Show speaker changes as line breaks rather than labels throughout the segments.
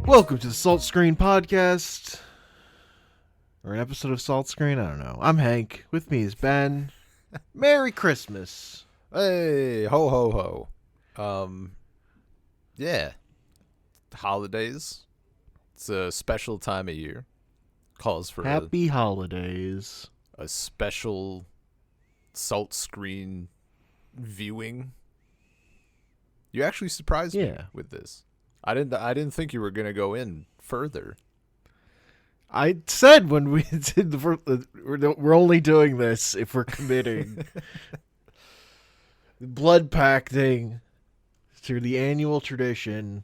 Welcome to the Salt Screen Podcast, or an episode of Salt Screen. I don't know. I'm Hank. With me is Ben. Merry Christmas.
Hey, ho ho ho. Yeah. Holidays. It's a special time of year. Calls for
Happy holidays.
a special Salt Screen viewing. You actually surprised me with this. I didn't think you were gonna go in further.
I said when we did the first, we're only doing this if we're committing. Blood pacting to the annual tradition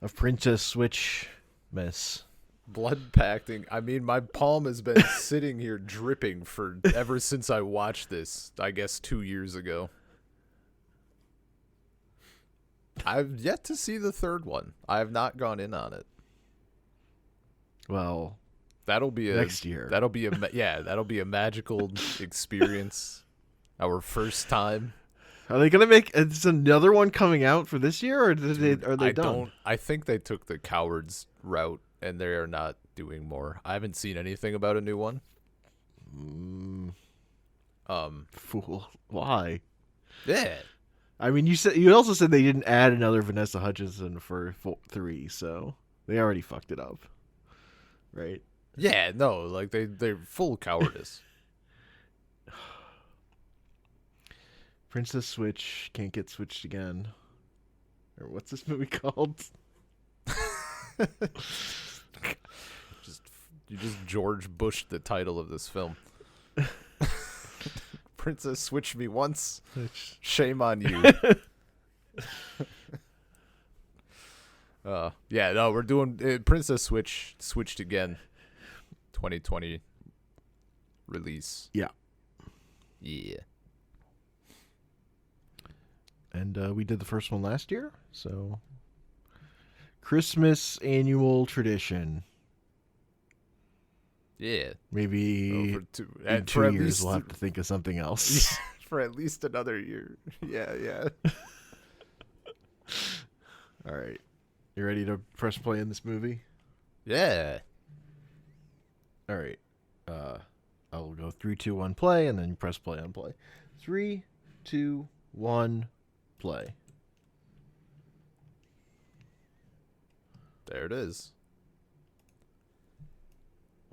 of Princess Switch Miss.
Blood pacting. I mean, my palm has been sitting here dripping for ever since I watched this, I guess 2 years ago. I've yet to see the third one. I have not gone in on it.
Well,
that'll be
next year.
That'll be a magical experience. Our first time.
Are they gonna make? Is another one coming out for this year, or are they done?
I think they took the cowards route, and they are not doing more. I haven't seen anything about a new one.
Fool. Why?
Yeah.
I mean, you also said they didn't add another Vanessa Hudgens for 3, so they already fucked it up, right?
Yeah, no, like they're full cowardice.
Princess Switch can't get switched again. Or what's this movie called?
You just George Bushed the title of this film. Princess Switch Me Once. Shame on you. Yeah, no, we're doing Princess Switch switched again. 2020 release.
Yeah.
Yeah.
And we did the first one last year, so Christmas annual tradition.
Yeah.
Maybe in 2 years we'll have to think of something else.
For at least another year. Yeah.
All right. You ready to press play in this movie?
Yeah.
All right. I'll go 3, 2, 1, play, and then press play on play. 3, 2, 1, play.
There it is.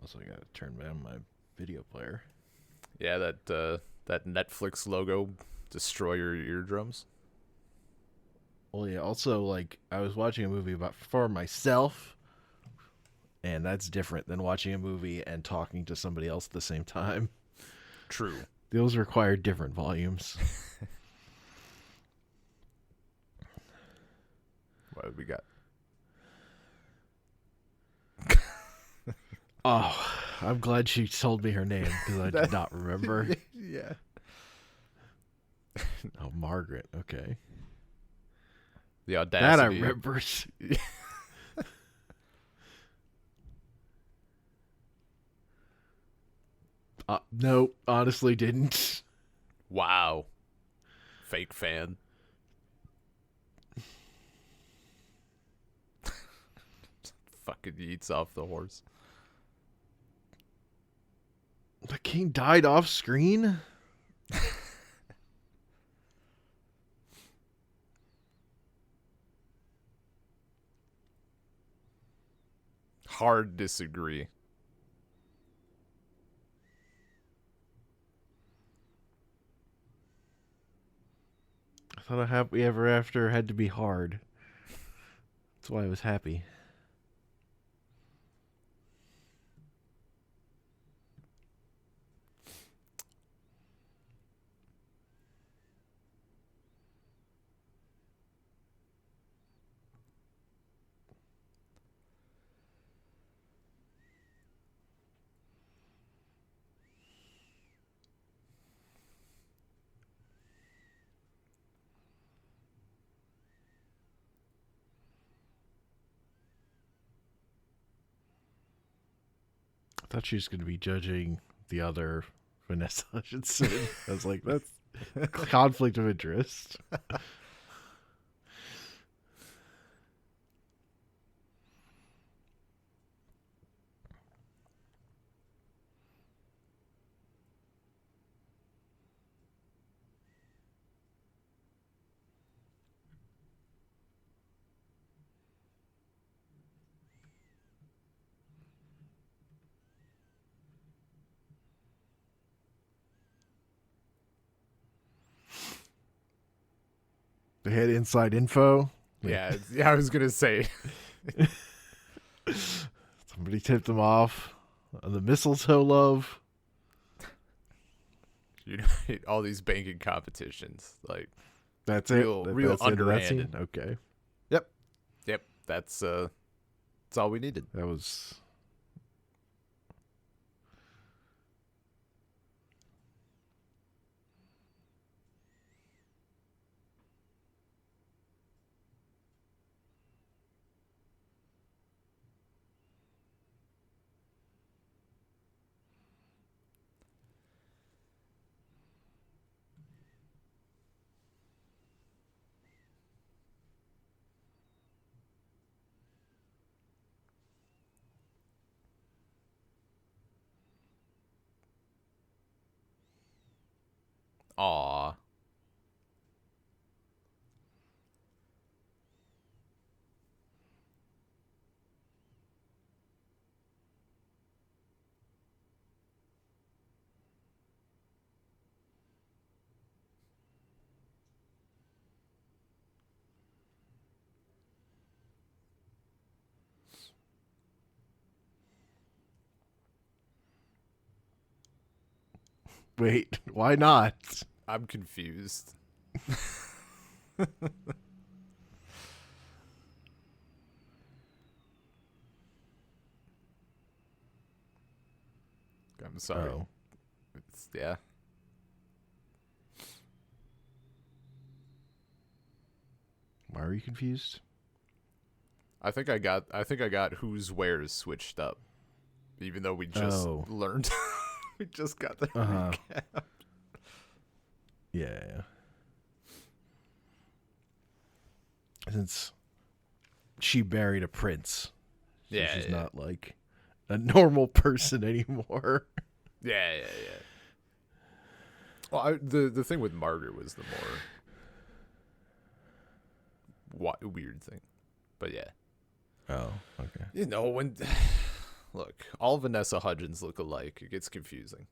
Also, I gotta turn down my video player.
Yeah, that Netflix logo destroy your eardrums.
Well, yeah. Also, like, I was watching a movie for myself, and that's different than watching a movie and talking to somebody else at the same time.
True.
Those require different volumes.
What have we got?
Oh, I'm glad she told me her name because I did not remember.
Yeah.
Oh, Margaret. Okay.
The audacity.
That I remember. No, honestly didn't.
Wow. Fake fan. Fucking eats off the horse.
The king died off screen?
Hard disagree.
I thought a happy ever after had to be hard. That's why I was happy. I thought she was going to be judging the other Vanessa Hudgens. I was like, that's conflict of interest. They had inside info.
Yeah, yeah. I was gonna say.
Somebody tipped them off on the mistletoe love.
You know, all these banking competitions, like
That's
real,
it.
real
That's the end of that scene?
underhanded.
Okay.
Yep, yep. That's all we needed.
That was.
Aw.
Wait, why not?
I'm confused. I'm sorry.
Oh.
Yeah.
Why are you confused?
I think I got whose where's switched up. Even though we just learned we just got the recap.
Yeah. Since she married a prince. So
Yeah.
she's not like a normal person anymore.
Yeah. Well, the thing with Margaret was the more weird thing. But yeah.
Oh, okay.
You know, when look, all Vanessa Hudgens look alike. It gets confusing.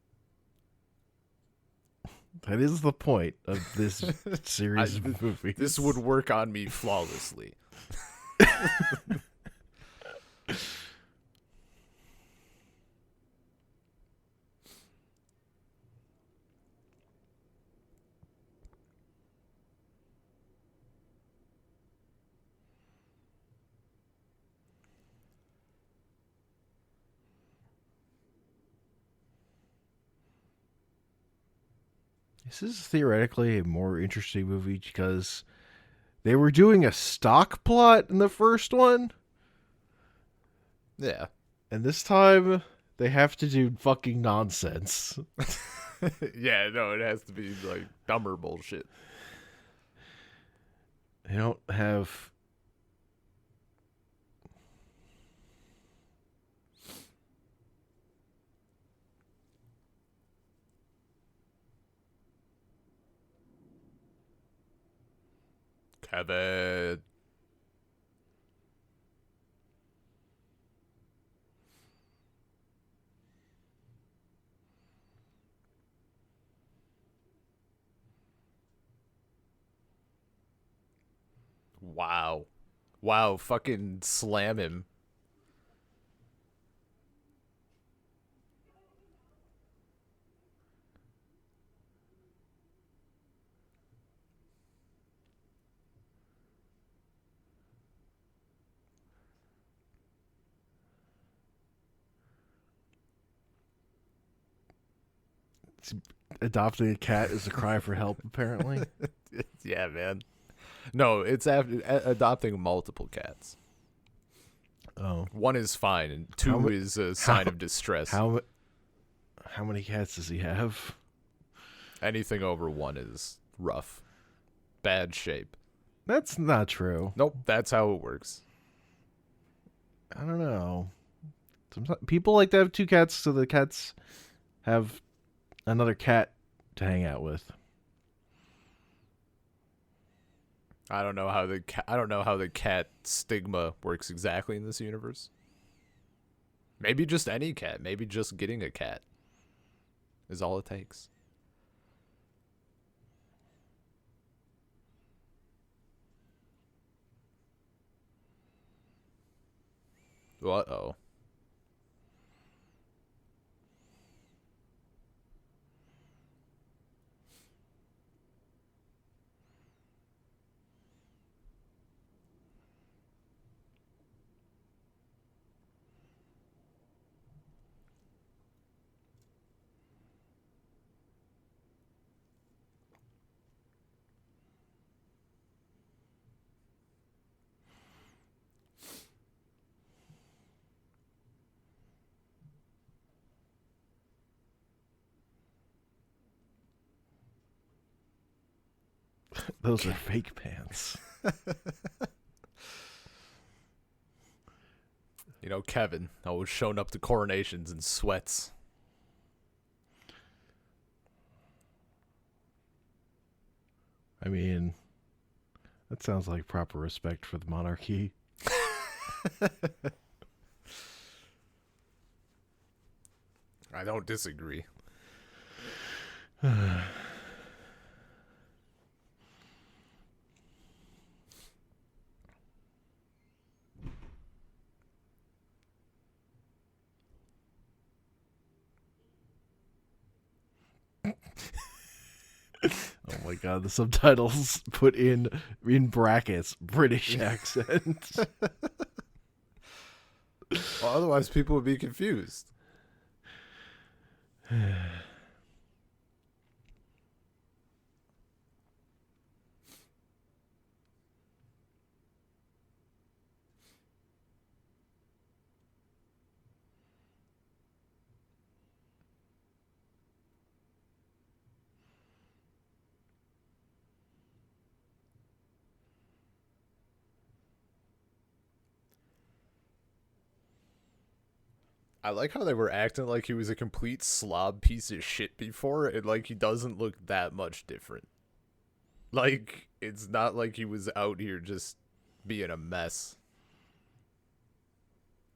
That is the point of this series of movies.
This would work on me flawlessly.
This is theoretically a more interesting movie because they were doing a stock plot in the first one.
Yeah.
And this time they have to do fucking nonsense.
Yeah, no, it has to be like dumber bullshit.
They don't have.
Kevin. Wow. Wow, fucking slam him.
Adopting a cat is a cry for help, apparently.
Yeah, man. No, it's after adopting multiple cats.
Oh.
One is fine, and two is a sign of distress.
How many cats does he have?
Anything over one is rough. Bad shape.
That's not true.
Nope, that's how it works.
I don't know. Sometimes people like to have two cats so the cats have another cat to hang out with.
I don't know how the cat stigma works exactly in this universe. Maybe just any cat. Maybe just getting a cat is all it takes. Uh-oh.
Those are fake pants.
You know, Kevin, always showing up to coronations in sweats.
I mean, that sounds like proper respect for the monarchy.
I don't disagree.
Oh my god, the subtitles put in brackets British accent.
Well, otherwise people would be confused. I like how they were acting like he was a complete slob piece of shit before, and like he doesn't look that much different. Like, it's not like he was out here just being a mess.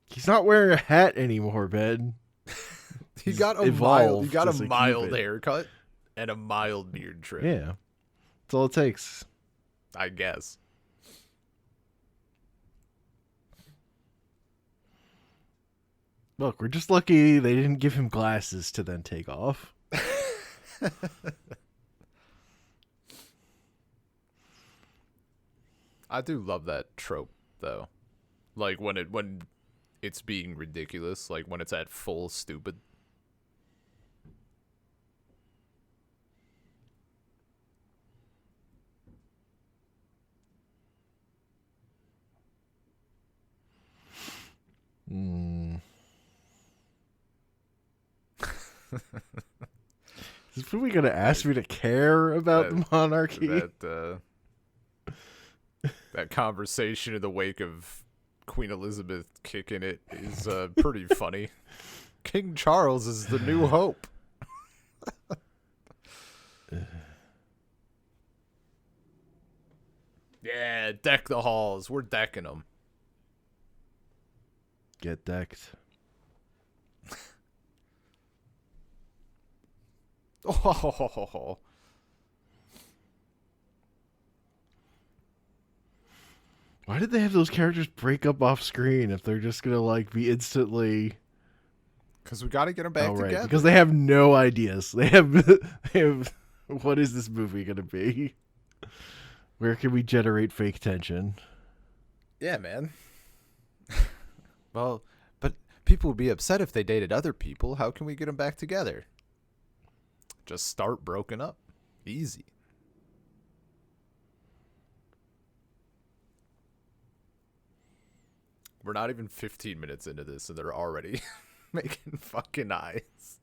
He's not wearing a hat anymore, Ben.
He got a mild haircut and a mild beard trim.
Yeah. That's all it takes.
I guess.
Look, we're just lucky they didn't give him glasses to then take off.
I do love that trope though. Like when it's being ridiculous, like when it's at full stupid.
Is this movie gonna ask me to care about the monarchy?
That conversation in the wake of Queen Elizabeth kicking it is pretty funny. King Charles is the new hope. Yeah, deck the halls. We're decking them.
Get decked.
Oh.
Why did they have those characters break up off screen if they're just gonna like be instantly?
Because we got to get them back together.
Because they have no ideas. They have. What is this movie gonna be? Where can we generate fake tension?
Yeah, man. Well, but people would be upset if they dated other people. How can we get them back together? Just start broken up. Easy. We're not even 15 minutes into this, and they're already making fucking eyes.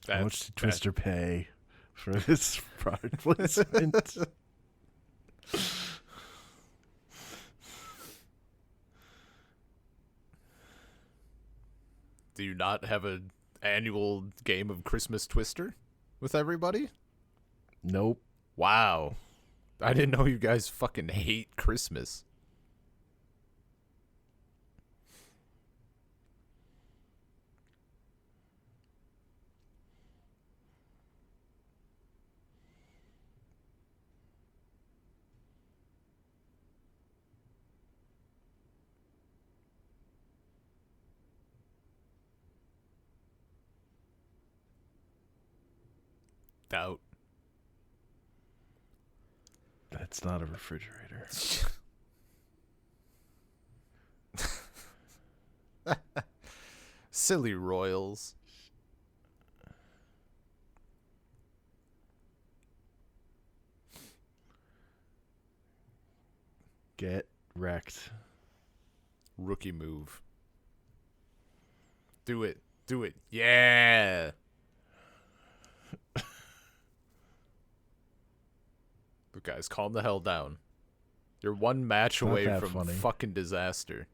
How much did Twister pay for this product placement?
Do you not have an annual game of Christmas Twister with everybody?
Nope.
Wow. I didn't know you guys fucking hate Christmas. Doubt.
That's not a refrigerator.
Silly Royals.
Get wrecked.
Rookie move. Do it. Do it. Yeah. But guys, calm the hell down. You're one match
Not
away
that
from
funny.
fucking disaster.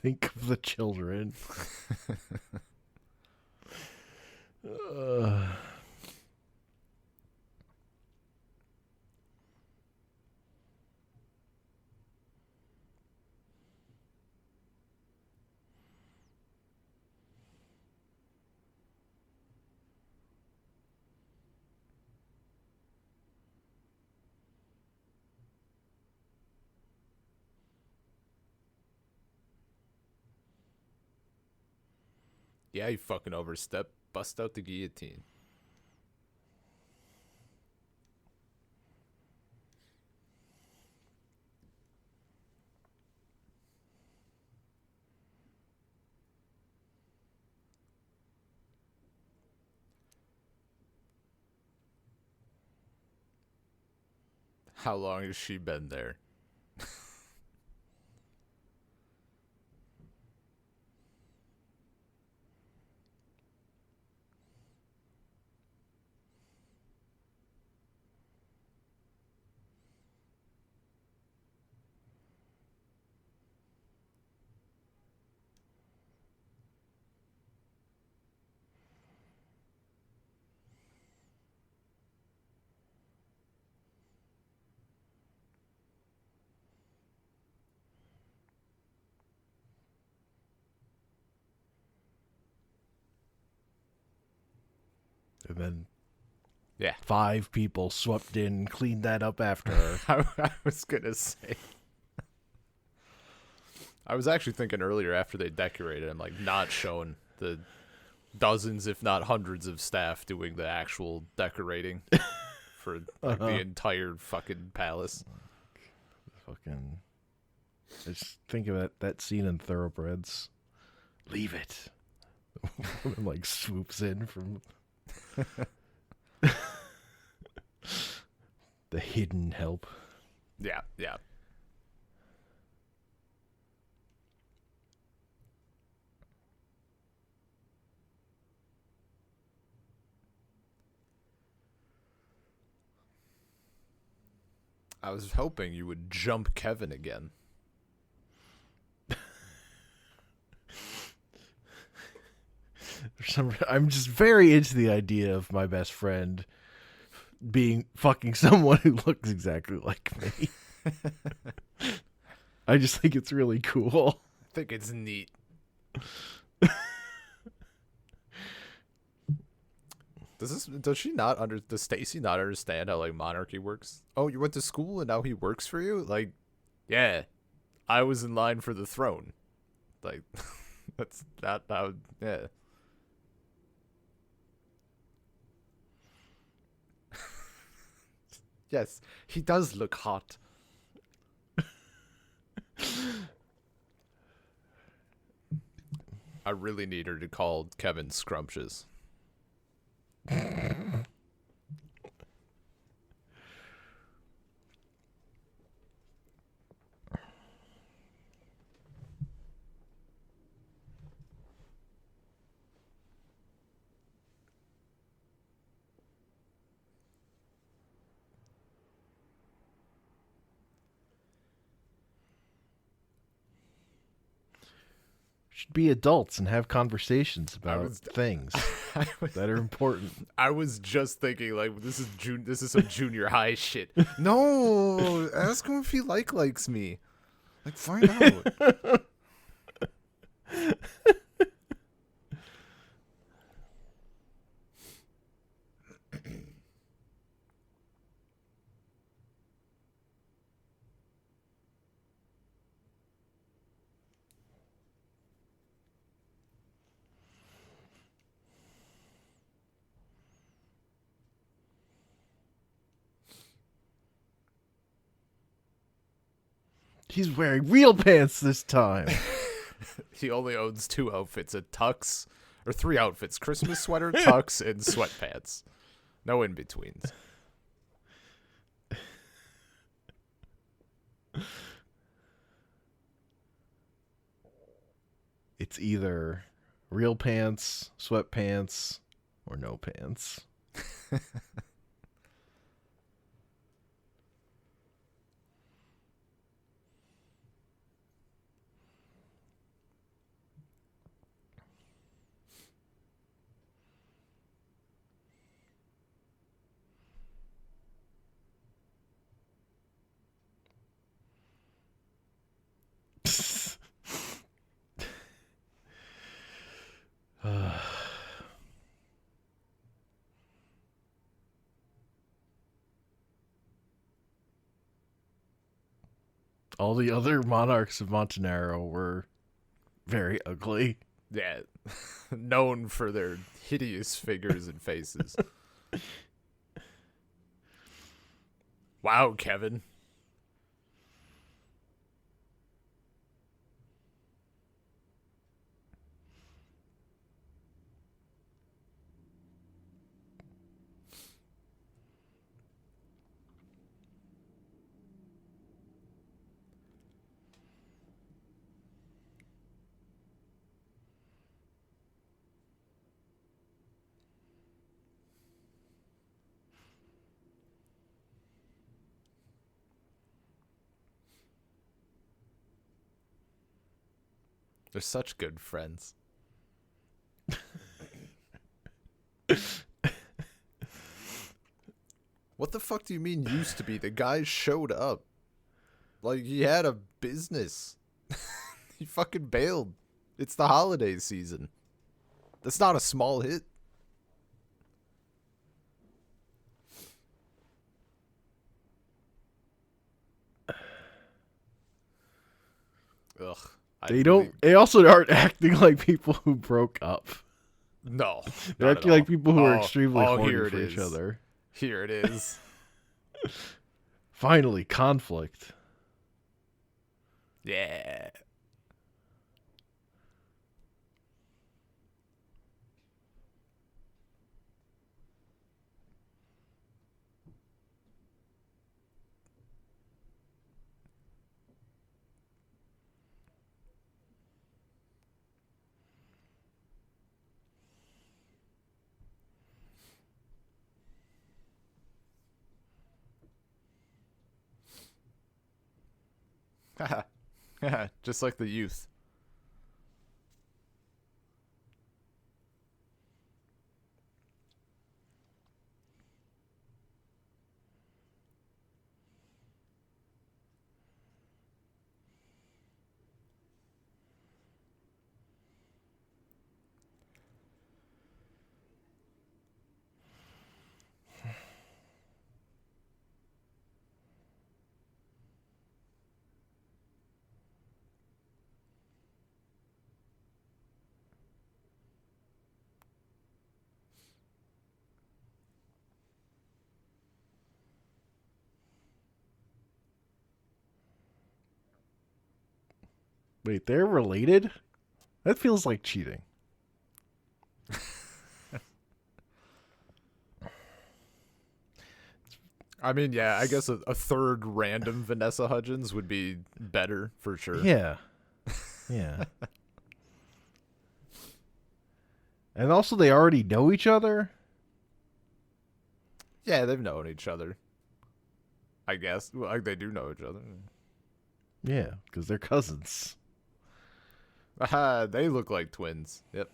Think of the children.
Yeah, you fucking overstep. Bust out the guillotine. How long has she been there?
And then
Yeah.
5 people swept in, cleaned that up after her.
I was gonna say. I was actually thinking earlier after they decorated, I'm like not showing the dozens, if not hundreds, of staff doing the actual decorating for like the entire fucking palace.
Fucking. Just think of that scene in Thoroughbreds. Leave it. Woman like swoops in from the hidden help.
Yeah, yeah. I was hoping you would jump Kevin again.
I'm just very into the idea of my best friend being fucking someone who looks exactly like me. I just think it's really cool.
I think it's neat. Does she not does Stacy not understand how like monarchy works? Oh, you went to school and now he works for you? Like, yeah, I was in line for the throne. Like, that's not how. Yeah. Yes, he does look hot. I really need her to call Kevin scrumptious.
Should be adults and have conversations
I
about
was,
things
I was,
that are important.
I was just thinking like this is some junior high shit. No, ask him if he likes me. Like find out.
He's wearing real pants this time.
He only owns 2 outfits: a tux, or 3 outfits: Christmas sweater, tux, and sweatpants. No in betweens.
It's either real pants, sweatpants, or no pants. All the other monarchs of Montenegro were very ugly.
Yeah, known for their hideous figures and faces. Wow, Kevin. They're such good friends. What the fuck do you mean used to be? The guy showed up. Like, he had a business. He fucking bailed. It's the holiday season. That's not a small hit. Ugh.
They also aren't acting like people who broke up.
No.
They're acting like people who are extremely horny
here it
for
is.
each other.
Here it is.
Finally, conflict.
Yeah. Just like the youth.
Wait, they're related? That feels like cheating.
I mean, yeah, I guess a third random Vanessa Hudgens would be better for sure.
Yeah. Yeah. And also, they already know each other?
Yeah, they've known each other. I guess. Well, like, they do know each other.
Yeah, because they're cousins.
They look like twins. Yep.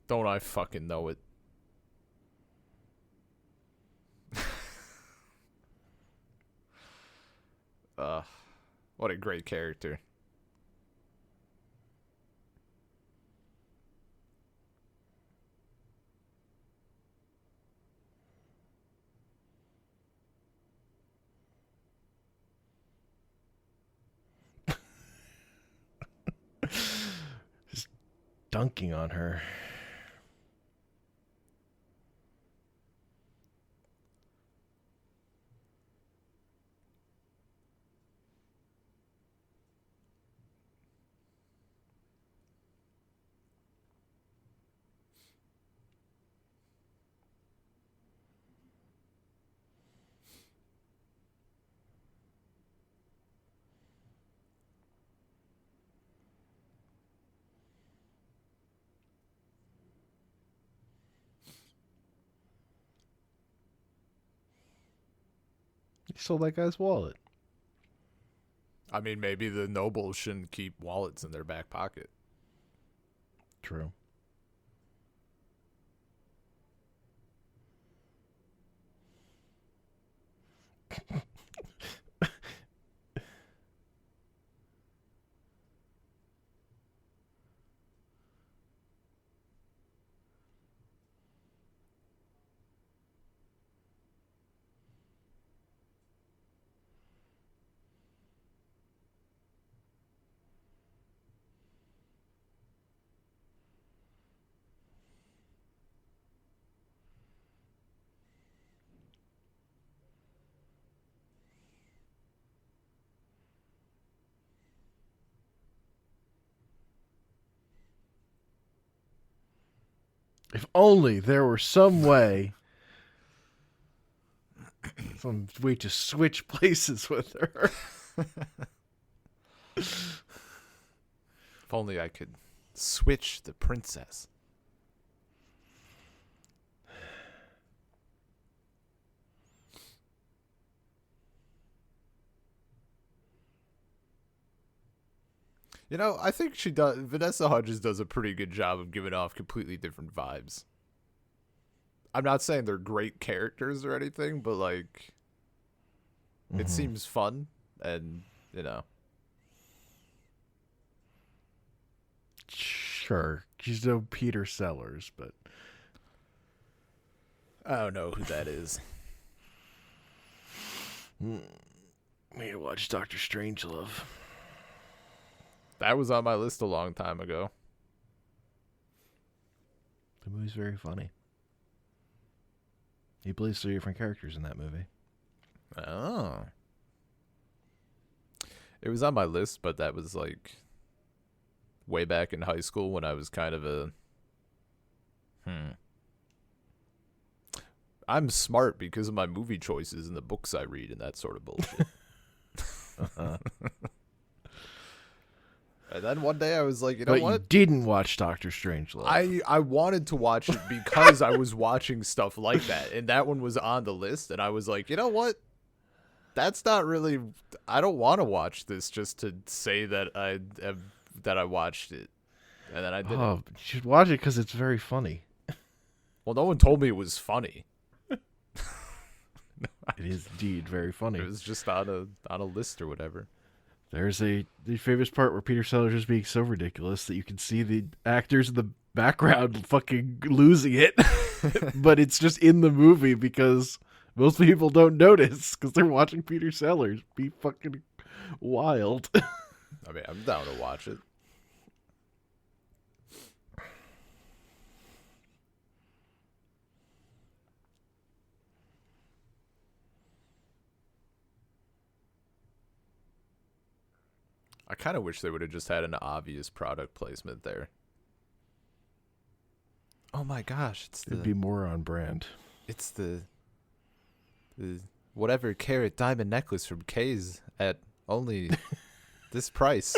Don't I fucking know it. uh, what a great character.
Just dunking on her. He stole that guy's wallet.
I mean, maybe the nobles shouldn't keep wallets in their back pocket.
True. If only there were some way to switch places with her.
If only I could switch the princess. You know, I think she does. Vanessa Hudgens does a pretty good job of giving off completely different vibes. I'm not saying they're great characters or anything, but like, it seems fun, and you know.
Sure, she's no Peter Sellers, but
I don't know who that is.
We need to watch Doctor Strangelove.
That was on my list a long time ago.
The movie's very funny. He plays 3 different characters in that movie.
Oh. It was on my list, but that was like way back in high school when I was kind of a I'm smart because of my movie choices and the books I read and that sort of bullshit. And then one day I was like, you know
but
what?
You didn't watch Doctor Strangelove.
I wanted to watch it because I was watching stuff like that, and that one was on the list, and I was like, you know what? That's not really. I don't want to watch this just to say that I watched it, and then I didn't.
Oh, you should watch it because it's very funny.
Well, no one told me it was funny.
It is indeed very funny.
It was just on a list or whatever.
There's the famous part where Peter Sellers is being so ridiculous that you can see the actors in the background fucking losing it. But it's just in the movie because Most people don't notice because they're watching Peter Sellers be fucking wild.
I mean, I'm down to watch it. I kind of wish they would have just had an obvious product placement there. Oh my gosh,
It'd be more on brand.
It's the whatever carat diamond necklace from Kay's at only this price.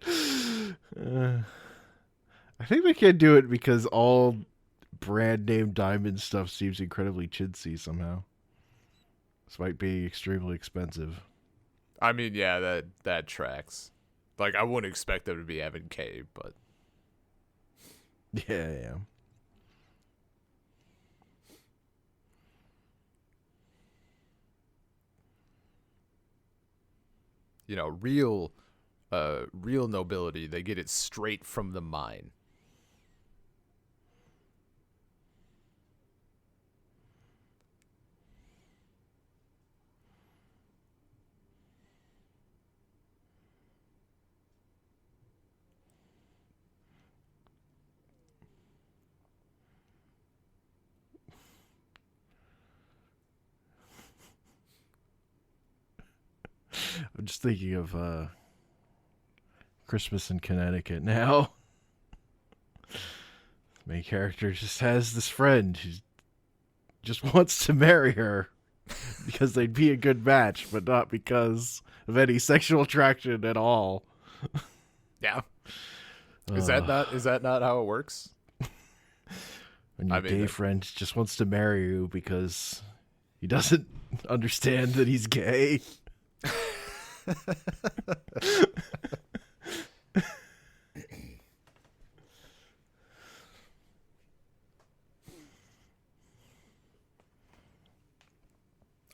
I think they can't do it because all brand name diamond stuff seems incredibly chintzy somehow. Despite being extremely expensive.
I mean, yeah, that tracks. Like, I wouldn't expect them to be having K, but
yeah.
you know, real nobility, they get it straight from the mine.
I'm just thinking of Christmas in Connecticut now. The main character just has this friend who just wants to marry her because they'd be a good match, but not because of any sexual attraction at all.
Yeah. Is that not how it works?
When your gay friend just wants to marry you because he doesn't understand that he's gay.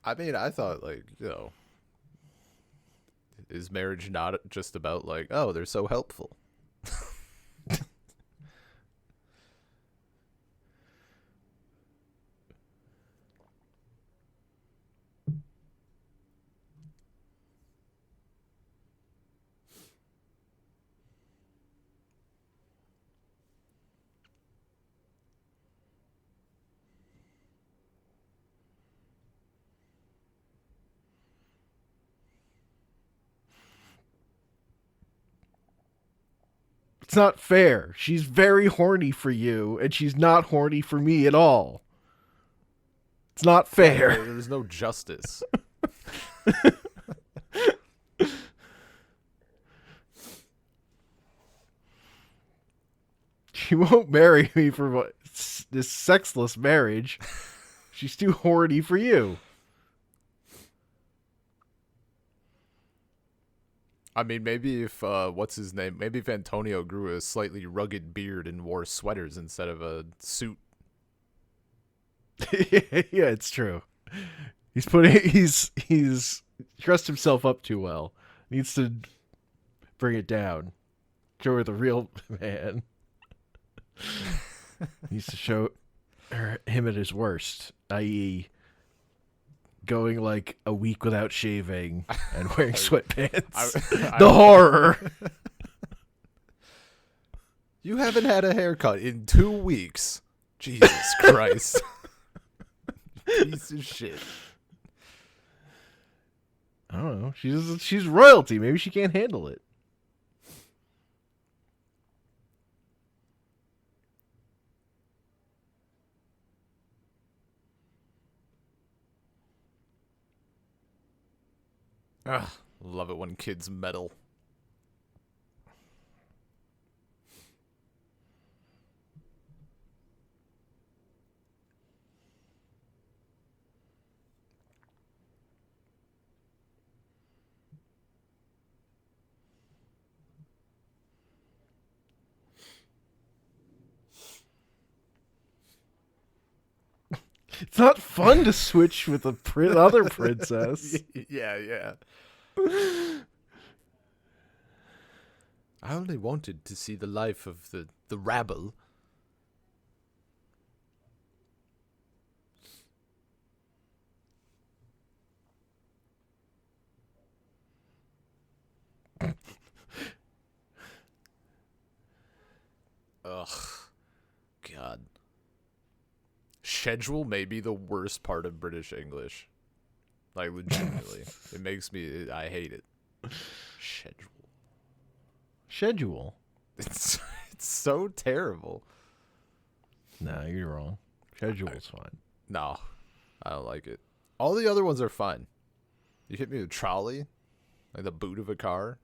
I mean, I thought, like, is marriage not just about, like, oh, they're so helpful?
It's not fair. She's very horny for you, and she's not horny for me at all. It's not fair.
There's no justice.
She won't marry me for this sexless marriage. She's too horny for you.
I mean, maybe if, what's his name? Maybe if Antonio grew a slightly rugged beard and wore sweaters instead of a suit.
Yeah, it's true. He's dressed himself up too well. Needs to bring it down. Show her the real man. Needs to show him at his worst, i.e., going like a week without shaving and wearing sweatpants. The horror.
You haven't had a haircut in 2 weeks. Jesus Christ. Piece of shit.
I don't know. She's royalty. Maybe she can't handle it.
Ugh, love it when kids meddle.
It's not fun to switch with a other princess.
Yeah. I only wanted to see the life of the rabble. Ugh. God. Schedule may be the worst part of British English. Like, legitimately. It makes me... I hate it. Schedule.
Schedule.
It's so terrible.
No, you're wrong. Schedule's fine.
No, I don't like it. All the other ones are fine. You hit me with trolley, like the boot of a car.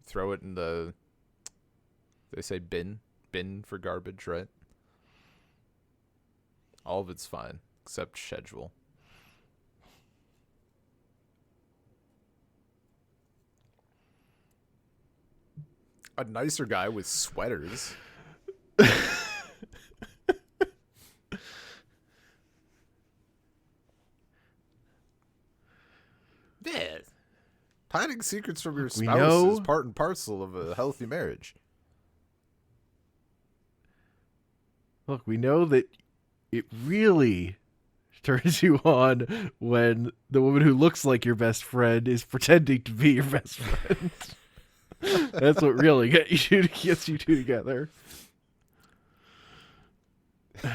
Throw it in the... They say bin. Bin for garbage, right? All of it's fine, except schedule. A nicer guy with sweaters. Yeah. Hiding secrets from your spouse is part and parcel of a healthy marriage.
Look, we know that it really turns you on when the woman who looks like your best friend is pretending to be your best friend. That's what really gets you two together.
You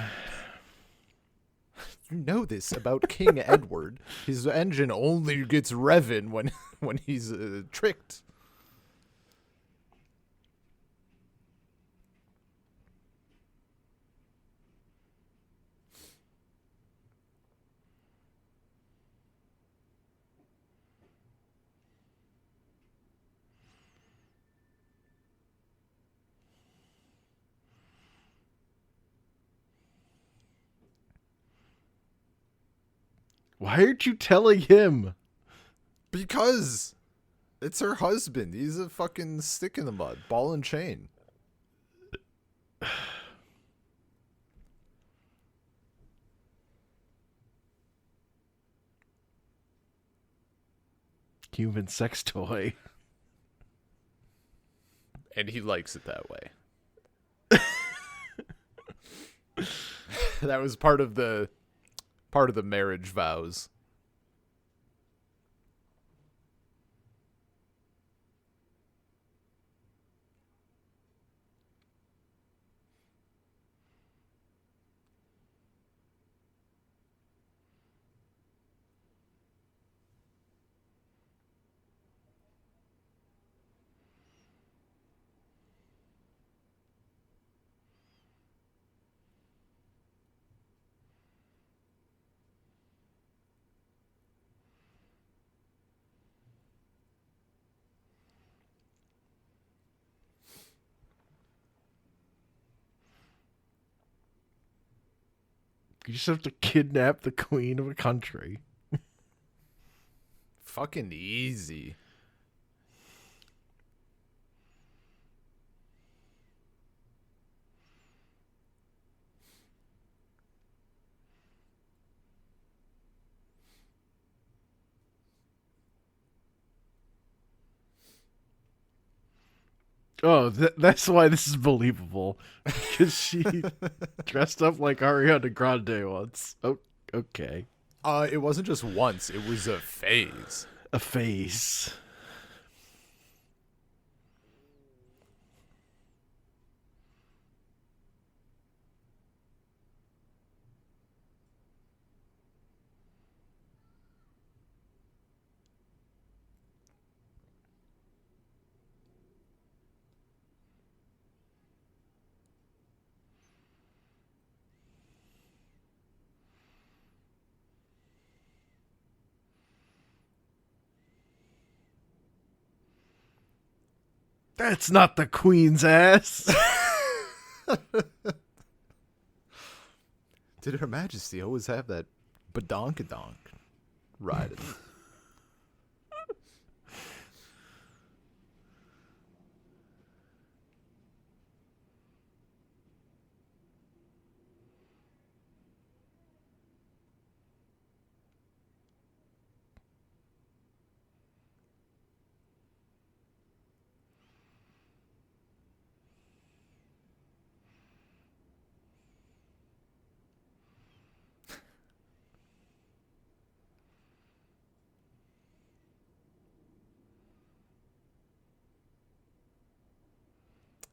know this about King Edward. His engine only gets revving when he's tricked.
Why aren't you telling him?
Because it's her husband. He's a fucking stick in the mud, ball and chain.
Human sex toy.
And he likes it that way. That was part of the marriage vows.
You just have to kidnap the queen of a country.
Fucking easy.
Oh, that's why this is believable. Because she dressed up like Ariana Grande once. Oh, okay.
It wasn't just once. It was a phase.
A face. That's not the queen's ass.
Did Her Majesty always have that badonkadonk riding?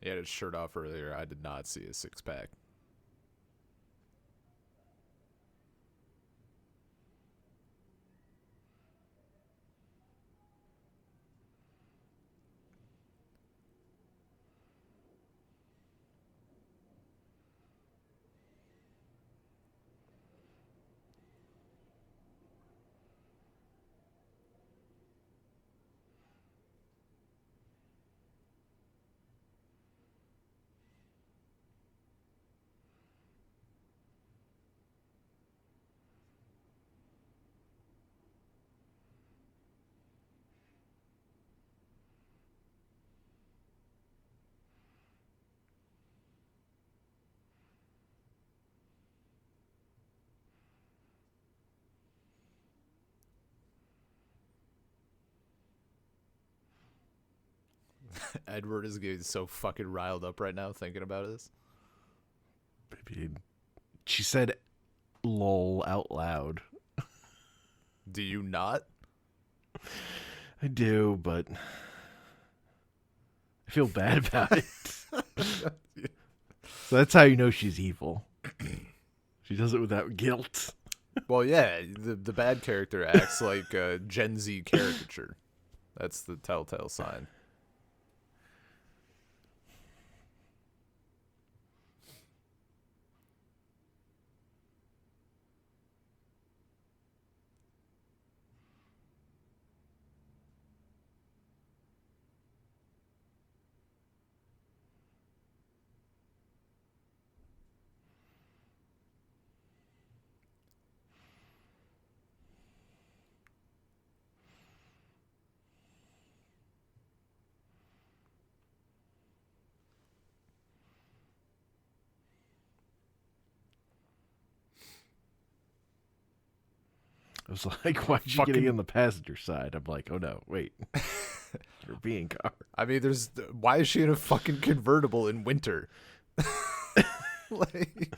He had his shirt off earlier. I did not see his six-pack. Edward is getting so fucking riled up right now thinking about this.
She said lol out loud.
Do you not?
I do, but I feel bad about it. So that's how you know she's evil. She does it without guilt.
Well, yeah, the bad character acts like a Gen Z caricature. That's the telltale sign.
I was like, why'd you getting in the passenger side? I'm like, oh no, wait. European car.
I mean, why is she in a fucking convertible in winter?
Like,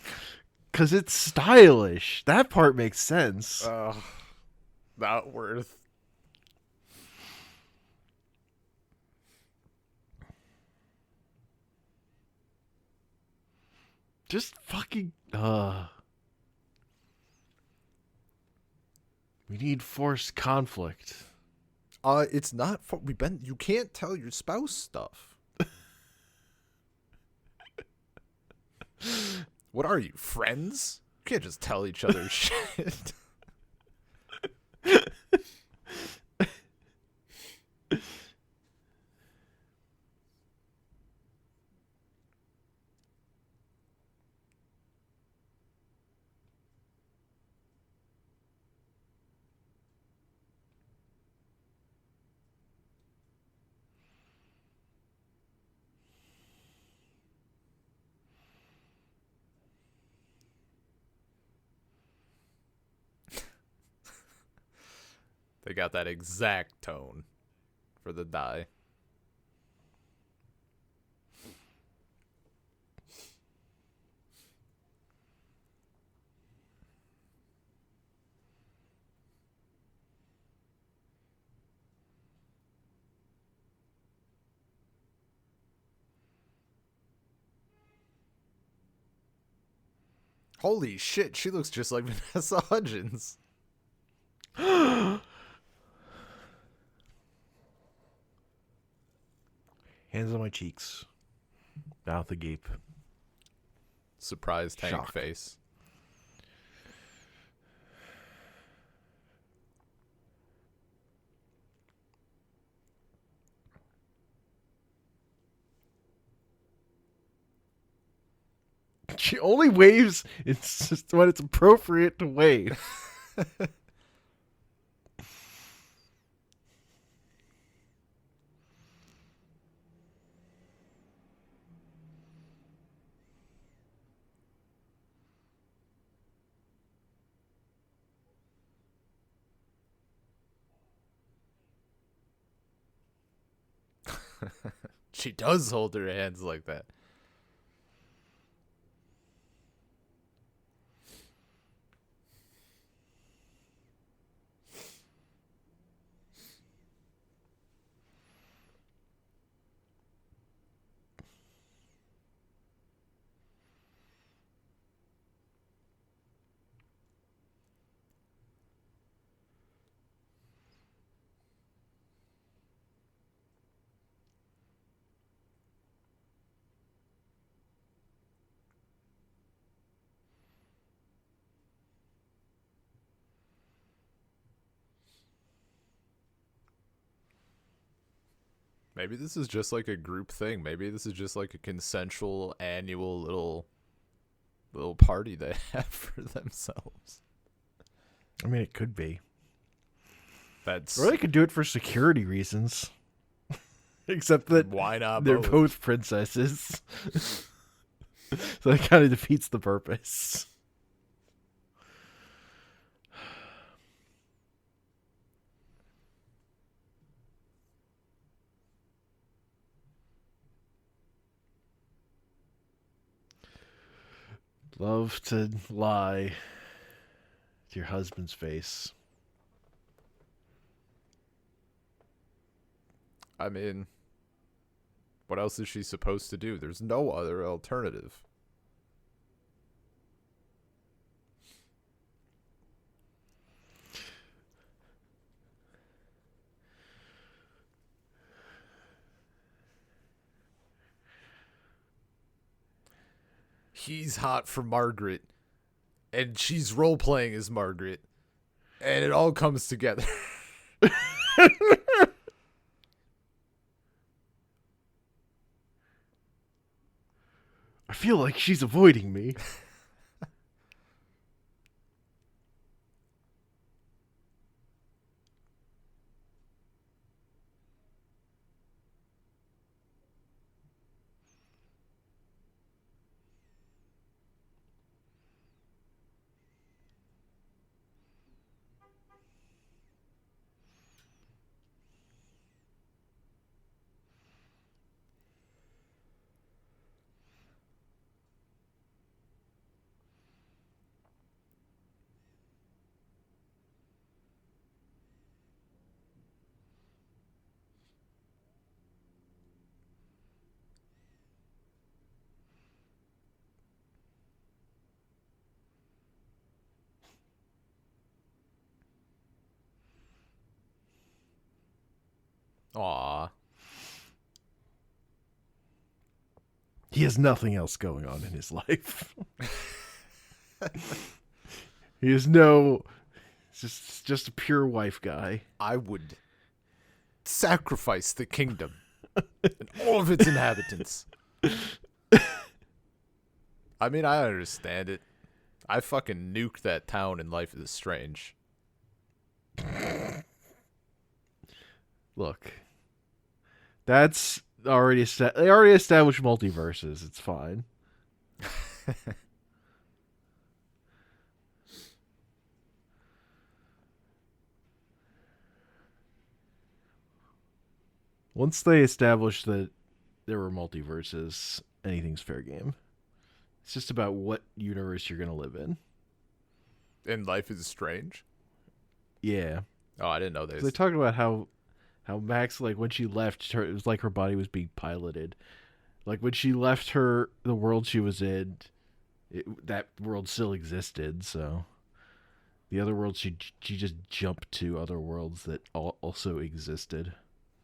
because it's stylish. That part makes sense.
Not worth.
Just fucking. We need forced conflict.
It's not. You can't tell your spouse stuff. What are you, friends? You can't just tell each other shit. They got that exact tone for the die. Holy shit, she looks just like Vanessa Hudgens.
Hands on my cheeks. Mouth agape.
Surprised tank
Shock.
face.
She only waves. It's just when it's appropriate to wave.
She does hold her hands like that. Maybe this is just like a group thing. Maybe this is just like a consensual annual little party they have for themselves.
I mean, it could be.
That's
Or they could do it for security reasons. Except that
why not
they're
both?
both princesses. So that kind of defeats the purpose. Love to lie to your husband's face.
I mean, what else is she supposed to do? There's no other alternative. He's hot for Margaret, and she's role playing as Margaret, and it all comes together.
I feel like she's avoiding me.
Aw.
He has nothing else going on in his life. He is just a pure wife guy.
I would sacrifice the kingdom and all of its inhabitants. I mean, I understand it. I fucking nuked that town in Life is Strange.
Look, that's already they already established multiverses. It's fine. Once they establish that there were multiverses, anything's fair game. It's just about what universe you're going to live in.
In Life is Strange?
Yeah.
Oh, I didn't know this.
They talked about how Max, like, when she left, it was like her body was being piloted. Like, when she left the world she was in, that world still existed, so the other world she just jumped to other worlds that also existed.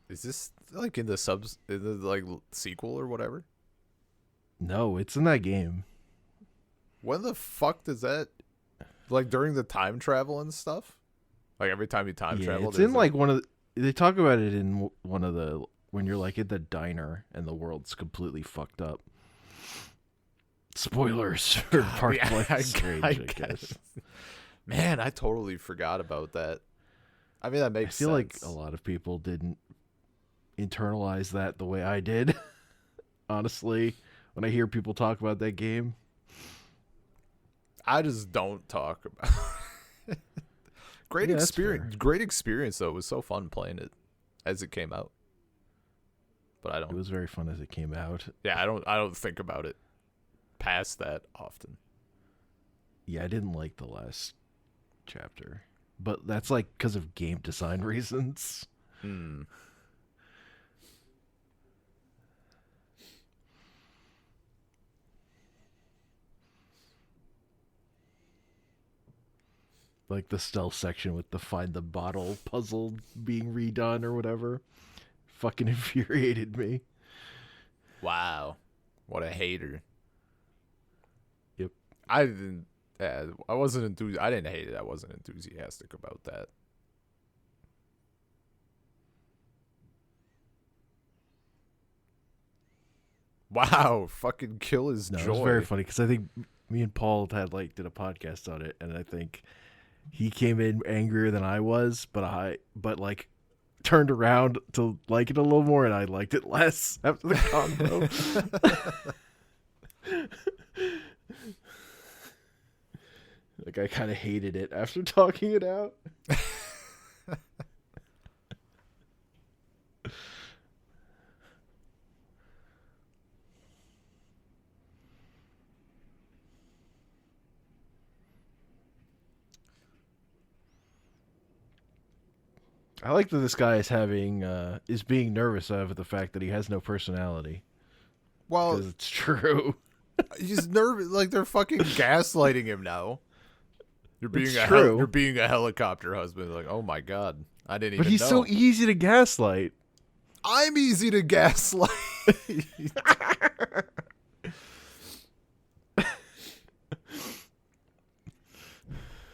Is this like in the like sequel or whatever?
No, it's in that game.
When the fuck does that, like, during the time travel and stuff? Like, every time you time travel?
It's in like one of they talk about it in one of the, when you're like at the diner and the world's completely fucked up. Spoilers for part of Life is Strange, I guess.
Man, I totally forgot about that. I mean, that makes sense.
I feel like a lot of people didn't internalize that the way I did. Honestly, when I hear people talk about that game,
I just don't talk about it. Great experience. Great experience, though. It was so fun playing it as it came out. But I don't.
It was very fun as it came out.
Yeah, I don't think about it past that often.
Yeah, I didn't like the last chapter, but that's like because of game design reasons. Like the stealth section with the find the bottle puzzle being redone or whatever. Fucking infuriated me.
Wow. What a hater.
Yep.
I didn't I didn't hate it. I wasn't enthusiastic about that. Wow, fucking kill his
No,
joy.
it was very funny because I think me and Paul did a podcast on it, and I think he came in angrier than I was, but like turned around to like it a little more, and I liked it less after the convo. Like I kind of hated it after talking it out. I like that this guy is being nervous of the fact that he has no personality.
Well,
because it's true.
he's nervous. Like they're fucking gaslighting him now. You're being a helicopter husband. Like, oh my god, I didn't even know.
But he's so easy to gaslight.
I'm easy to gaslight.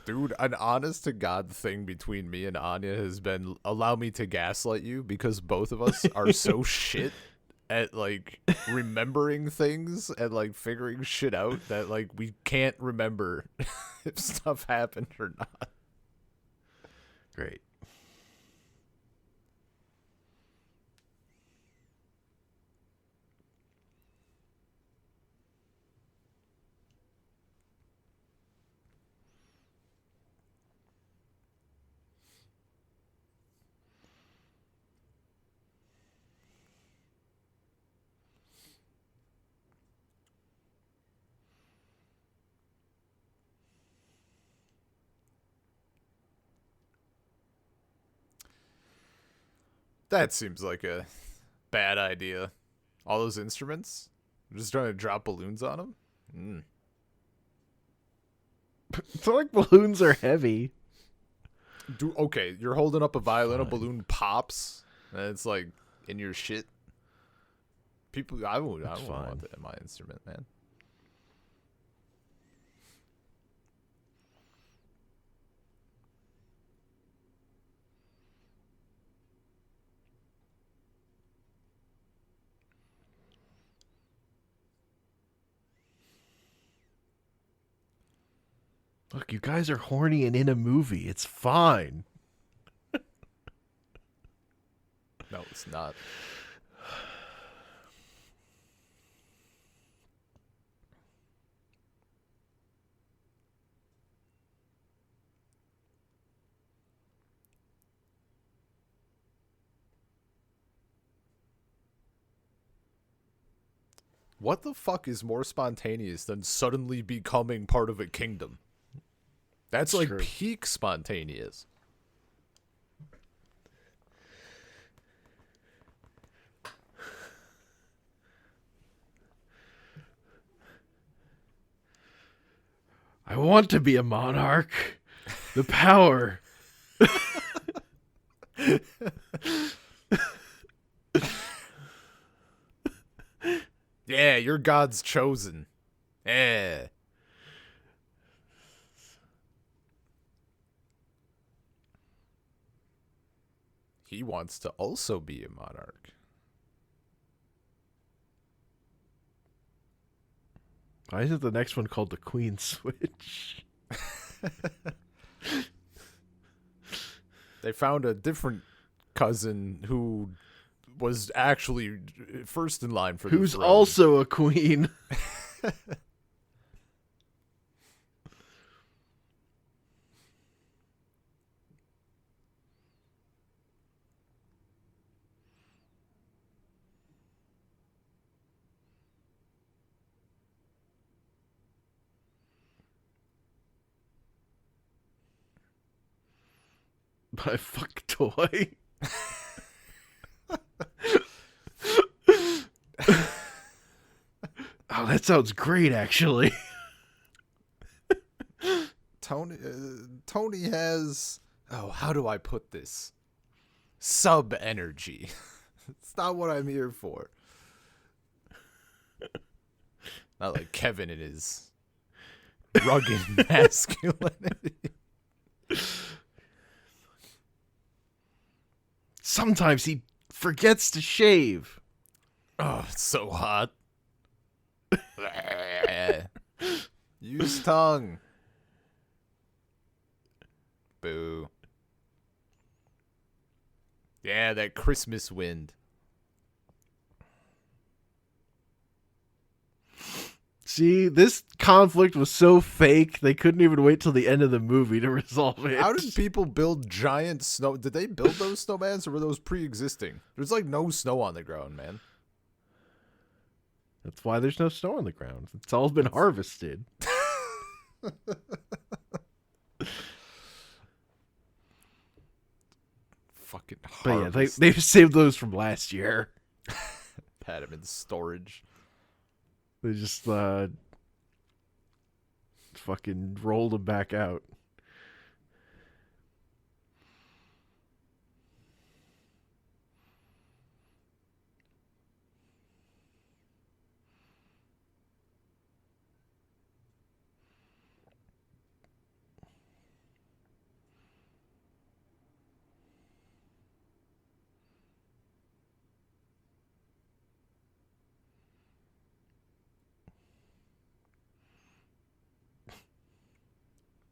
Dude, an honest to God thing between me and Anya has been allow me to gaslight you because both of us are so shit at like remembering things and like figuring shit out that like we can't remember if stuff happened or not.
Great.
That seems like a bad idea. All those instruments? I'm just trying to drop balloons on them? Mm.
It's not like balloons are heavy.
Okay, you're holding up a violin, a balloon pops, and it's like in your shit. People, I don't want that in my instrument, man.
Look, you guys are horny and in a movie. It's fine.
No, it's not. What the fuck is more spontaneous than suddenly becoming part of a kingdom? That's like
true.
Peak spontaneous.
I want to be a monarch. The power.
Yeah, you're God's chosen. Yeah. He wants to also be a monarch.
Why isn't the next one called the Queen Switch?
They found a different cousin who was actually first in line for the
Who's
throne.
also a queen. My fuck toy. Oh, that sounds great, actually.
Tony has, how do I put this? Sub energy. It's not what I'm here for. Not like Kevin and his rugged masculinity.
Sometimes he forgets to shave.
Oh, it's so hot. Use tongue. Boo. Yeah, that Christmas wind.
See, this conflict was so fake, they couldn't even wait till the end of the movie to resolve it.
How did people build giant snow? Did they build those snowmans or were those pre-existing? There's like no snow on the ground, man.
That's why there's no snow on the ground. It's all been harvested.
Fucking harvest.
But yeah, they saved those from last year.
Had them in storage.
They just fucking rolled them back out.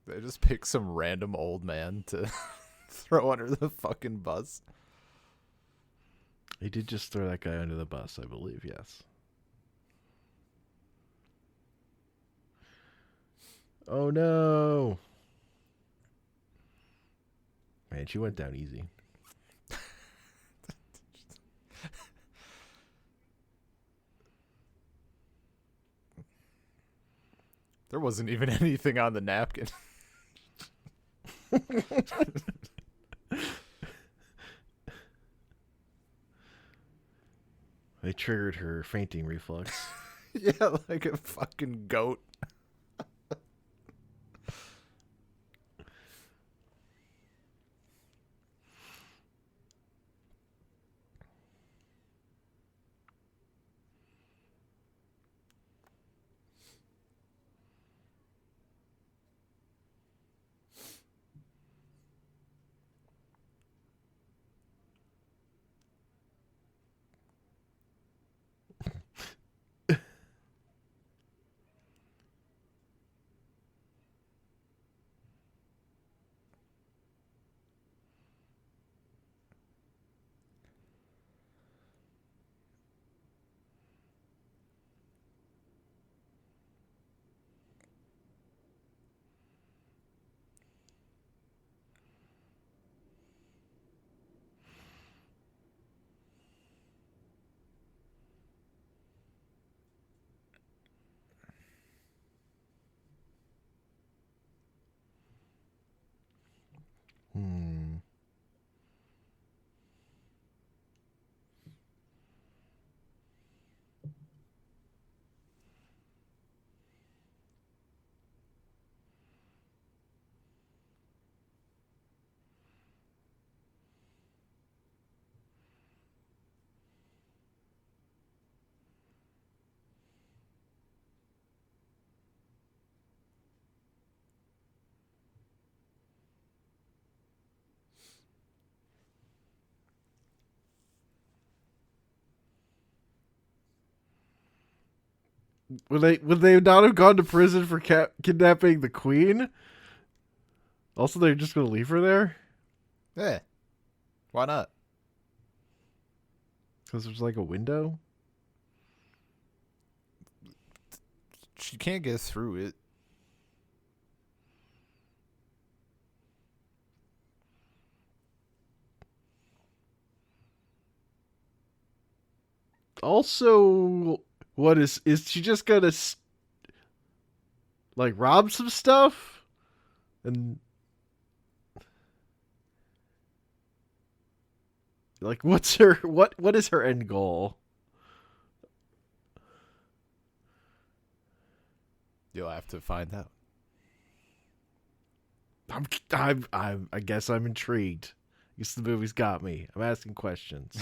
They just pick some random old man to throw under the fucking bus.
They did just throw that guy under the bus, I believe, yes. Oh no. Man, she went down easy.
There wasn't even anything on the napkin.
They triggered her fainting reflex.
Yeah, like a fucking goat.
Hmm. Would they not have gone to prison for kidnapping the queen? Also, they're just going to leave her there?
Yeah. Why not?
Because there's like a window?
She can't get through it.
Also, what is she just going to like rob some stuff? And like what's her what is her end goal?
You'll have to find out.
I guess I'm intrigued. I guess the movie's got me. I'm asking questions.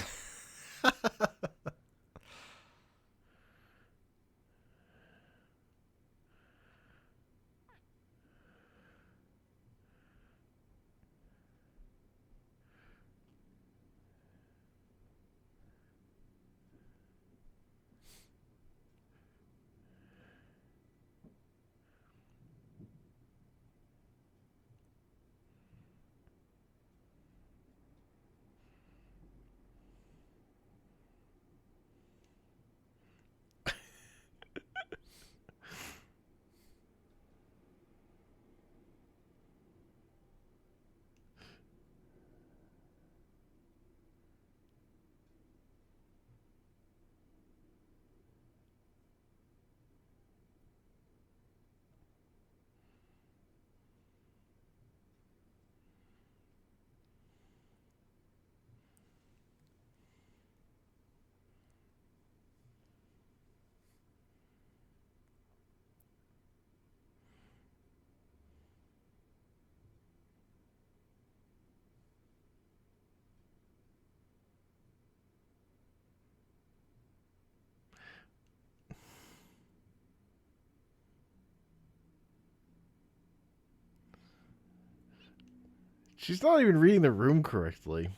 She's not even reading the room correctly.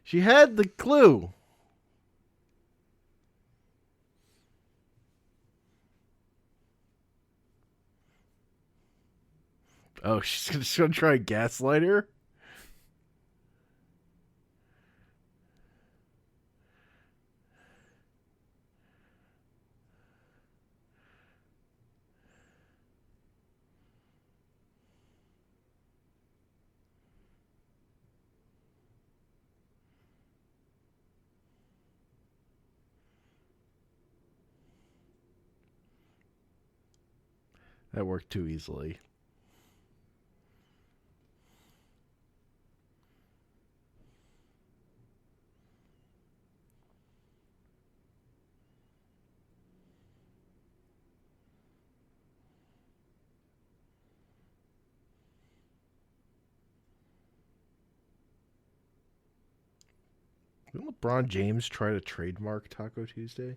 She had the clue. Oh, she's just gonna try and gaslight her? That worked too easily. Didn't LeBron James try to trademark Taco Tuesday?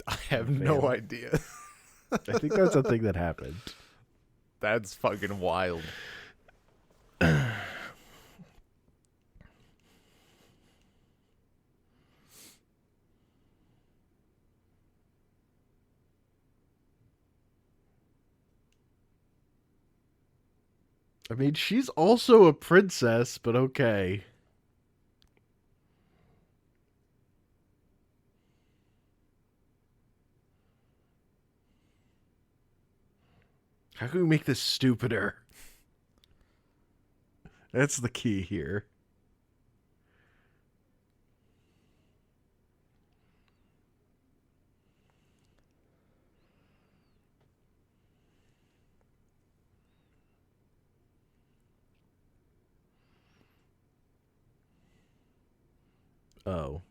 I have no idea.
I think that's a thing that happened.
That's fucking wild.
I mean, she's also a princess, but okay. How can we make this stupider? That's the key here. Oh.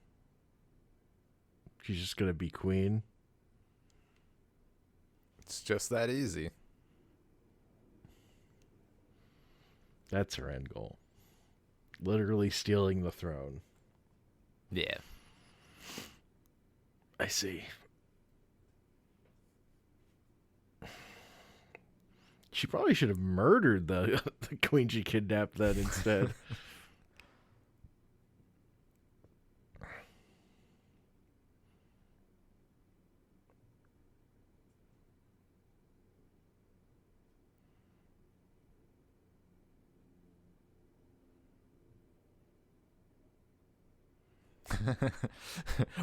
She's just gonna be queen?
It's just that easy.
That's her end goal. Literally stealing the throne.
Yeah.
I see. She probably should have murdered the queen she kidnapped then instead.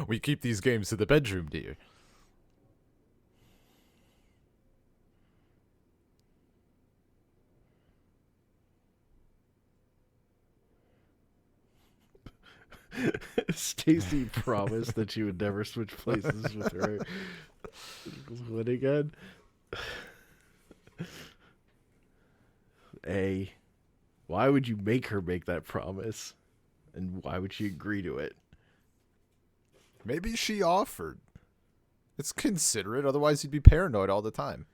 We keep these games to the bedroom, dear.
Stacy promised that she would never switch places with her. What again? A. Why would you make her make that promise? And why would she agree to it?
Maybe she offered. It's considerate, otherwise you'd be paranoid all the time.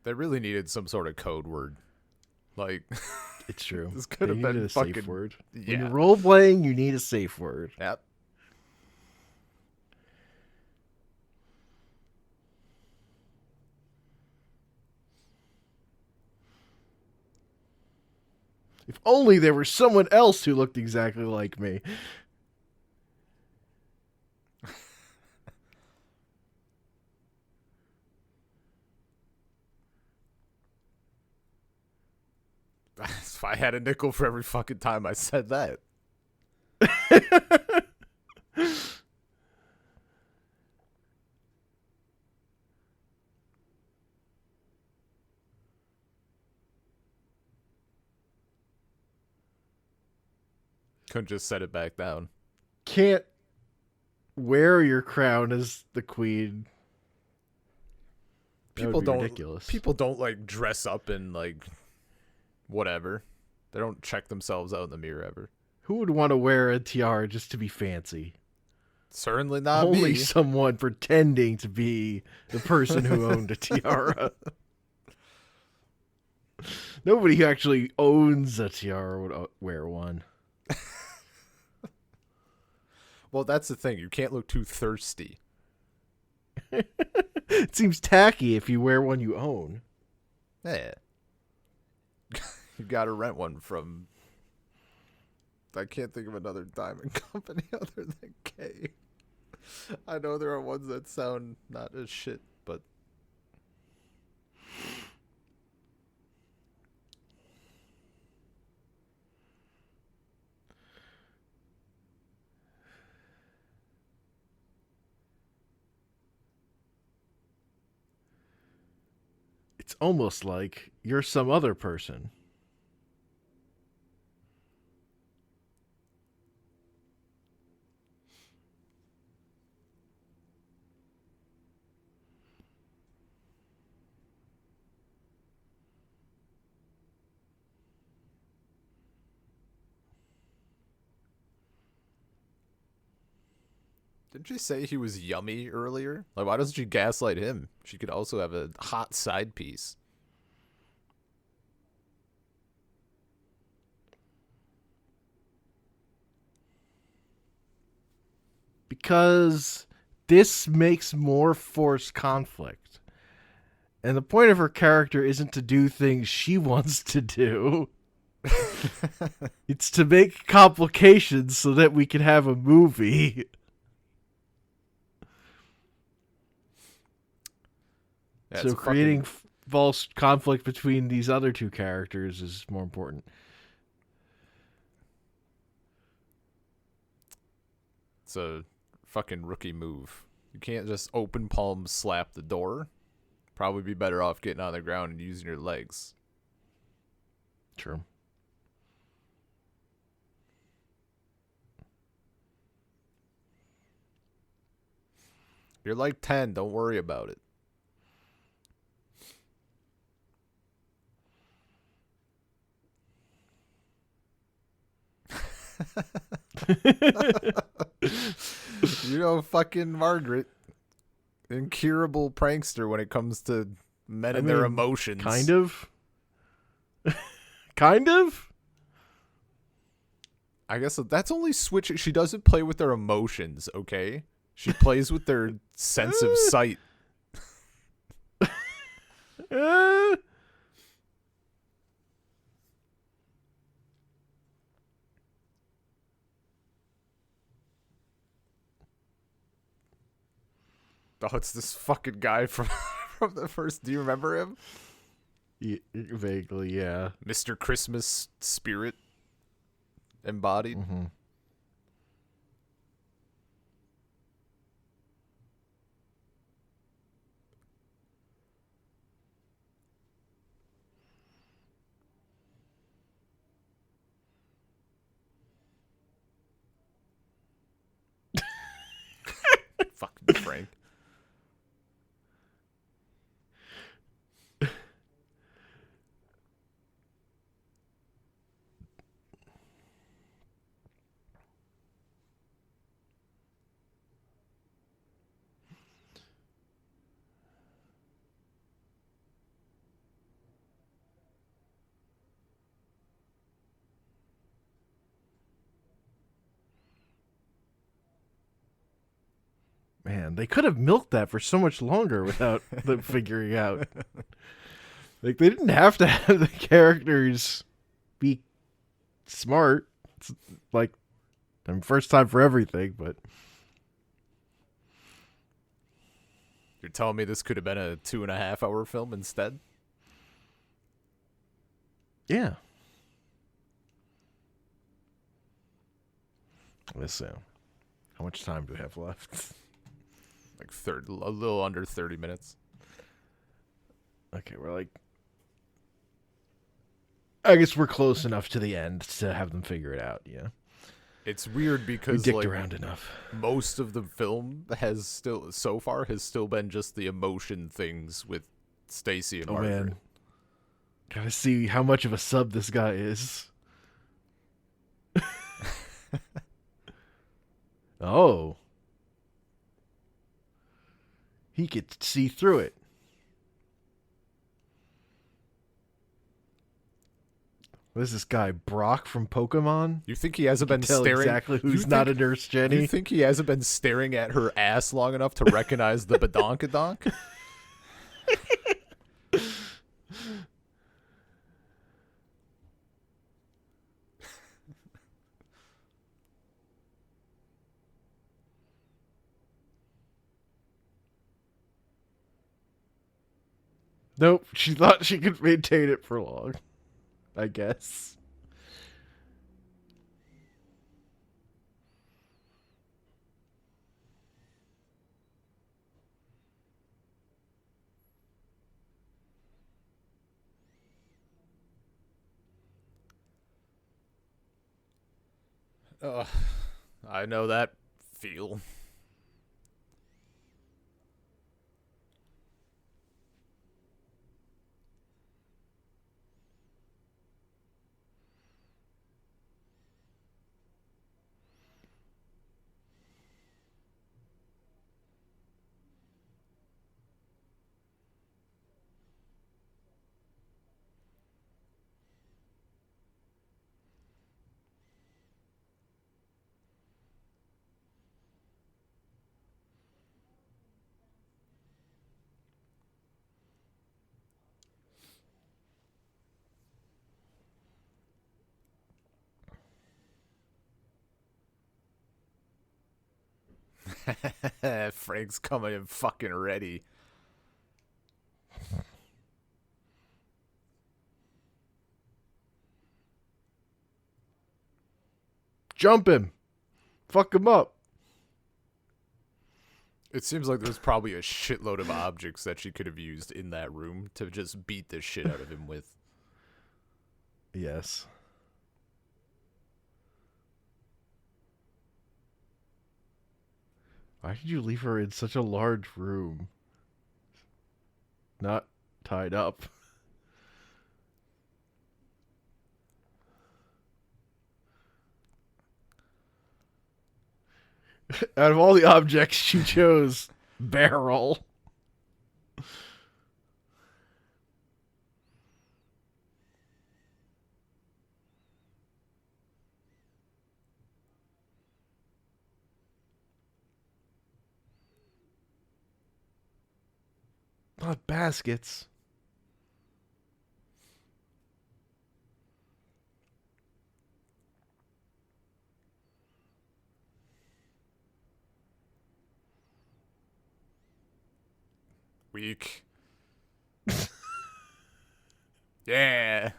They really needed some sort of code word. Like,
it's true.
This could have been a fucking safe
word.
Yeah.
When you're role playing, you need a safe word.
Yep.
If only there were someone else who looked exactly like me.
If I had a nickel for every fucking time I said that. Couldn't just set it back down.
Can't wear your crown as the queen.
People don't like dress up in like whatever. They don't check themselves out in the mirror ever.
Who would want to wear a tiara just to be fancy?
Certainly not
Only
me.
someone pretending to be the person who owned a tiara. Nobody who actually owns a tiara would wear one.
Well, that's the thing. You can't look too thirsty.
It seems tacky if you wear one you own.
Yeah. You got to rent one from... I can't think of another diamond company other than K. I know there are ones that sound not as shit, but...
It's almost like you're some other person.
Didn't she say he was yummy earlier? Like, why doesn't she gaslight him? She could also have a hot side piece.
Because this makes more forced conflict. And the point of her character isn't to do things she wants to do. It's to make complications so that we can have a movie.
Yeah,
so creating false conflict between these other two characters is more important.
It's a fucking rookie move. You can't just open palm slap the door. Probably be better off getting on the ground and using your legs.
True.
You're like 10. Don't worry about it. You know, fucking Margaret, incurable prankster when it comes to men and their emotions.
Kind of. Kind of.
I guess that's only switching. She doesn't play with their emotions, okay? She plays with their sense of sight. Oh, it's this fucking guy from the first. Do you remember him?
Vaguely, yeah.
Mr. Christmas spirit embodied.
Mm-hmm.
Fucking Frank.
Man, they could have milked that for so much longer without them figuring out. Like, they didn't have to have the characters be smart. It's like, first time for everything, but...
You're telling me this could have been a 2.5-hour film instead?
Yeah. Let's see. How much time do we have left?
Like a little under 30 minutes.
Okay, we're like... I guess we're close enough to the end to have them figure it out, yeah.
It's weird because
we dicked around enough.
Most of the film has still been just the emotion things with Stacy and Margaret.
Man. Gotta see how much of a sub this guy is. Oh. He could see through it. What is this guy, Brock from Pokemon?
You think he hasn't been
Tell
staring?
exactly who's not a Nurse Jenny?
You think he hasn't been staring at her ass long enough to recognize the badonkadonk?
Nope, she thought she could maintain it for long. I guess.
I know that feel. Frank's coming in fucking ready.
Jump him. Fuck him up.
It seems like there's probably a shitload of objects that she could have used in that room to just beat the shit out of him with.
Yes. Why did you leave her in such a large room? Not tied up. Out of all the objects she chose, barrel. Not baskets.
Weak. Yeah.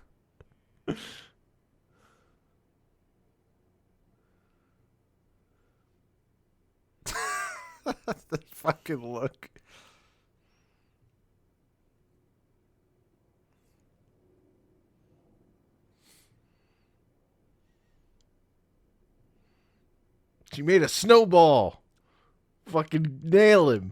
The fucking look.
She made a snowball. Fucking nail him.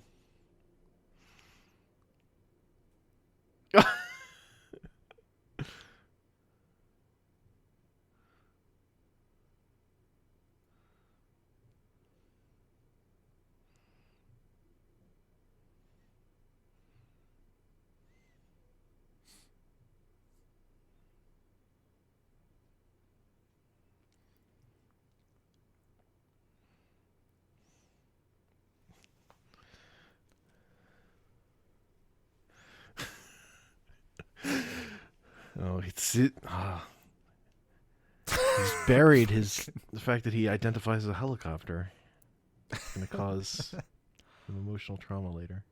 Oh, it's it. He's buried the fact that he identifies as a helicopter. It's going to cause some emotional trauma later.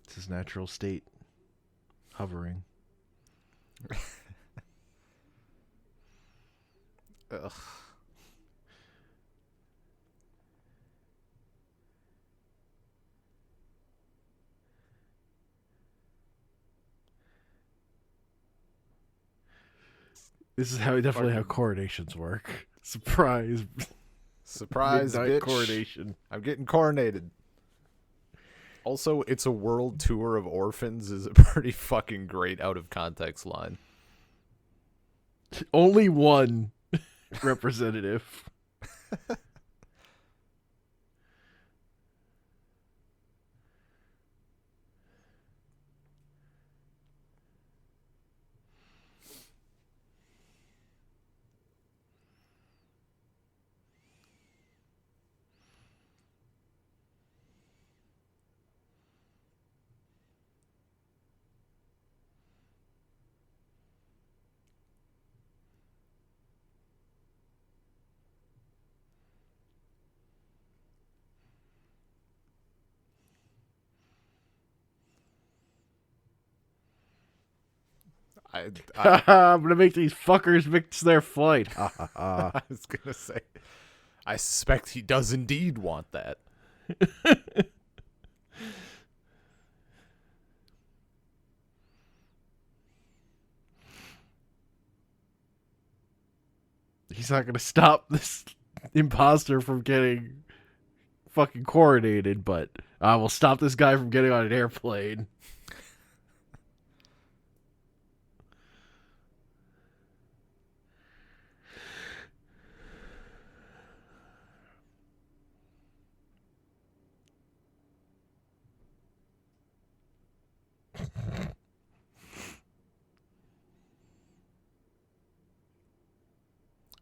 It's his natural state, hovering.
Ugh.
This is definitely how coronations work. Surprise.
Surprise,
Midnight
bitch.
coronation.
I'm getting coronated. Also, it's a world tour of orphans is a pretty fucking great out of context line.
Only one representative.
I
I'm gonna make these fuckers mix their flight.
I was gonna say, I suspect he does indeed want that.
He's not gonna stop this imposter from getting fucking coronated, but I will stop this guy from getting on an airplane.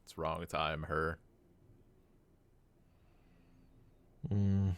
What's wrong with I'm her?
Mm.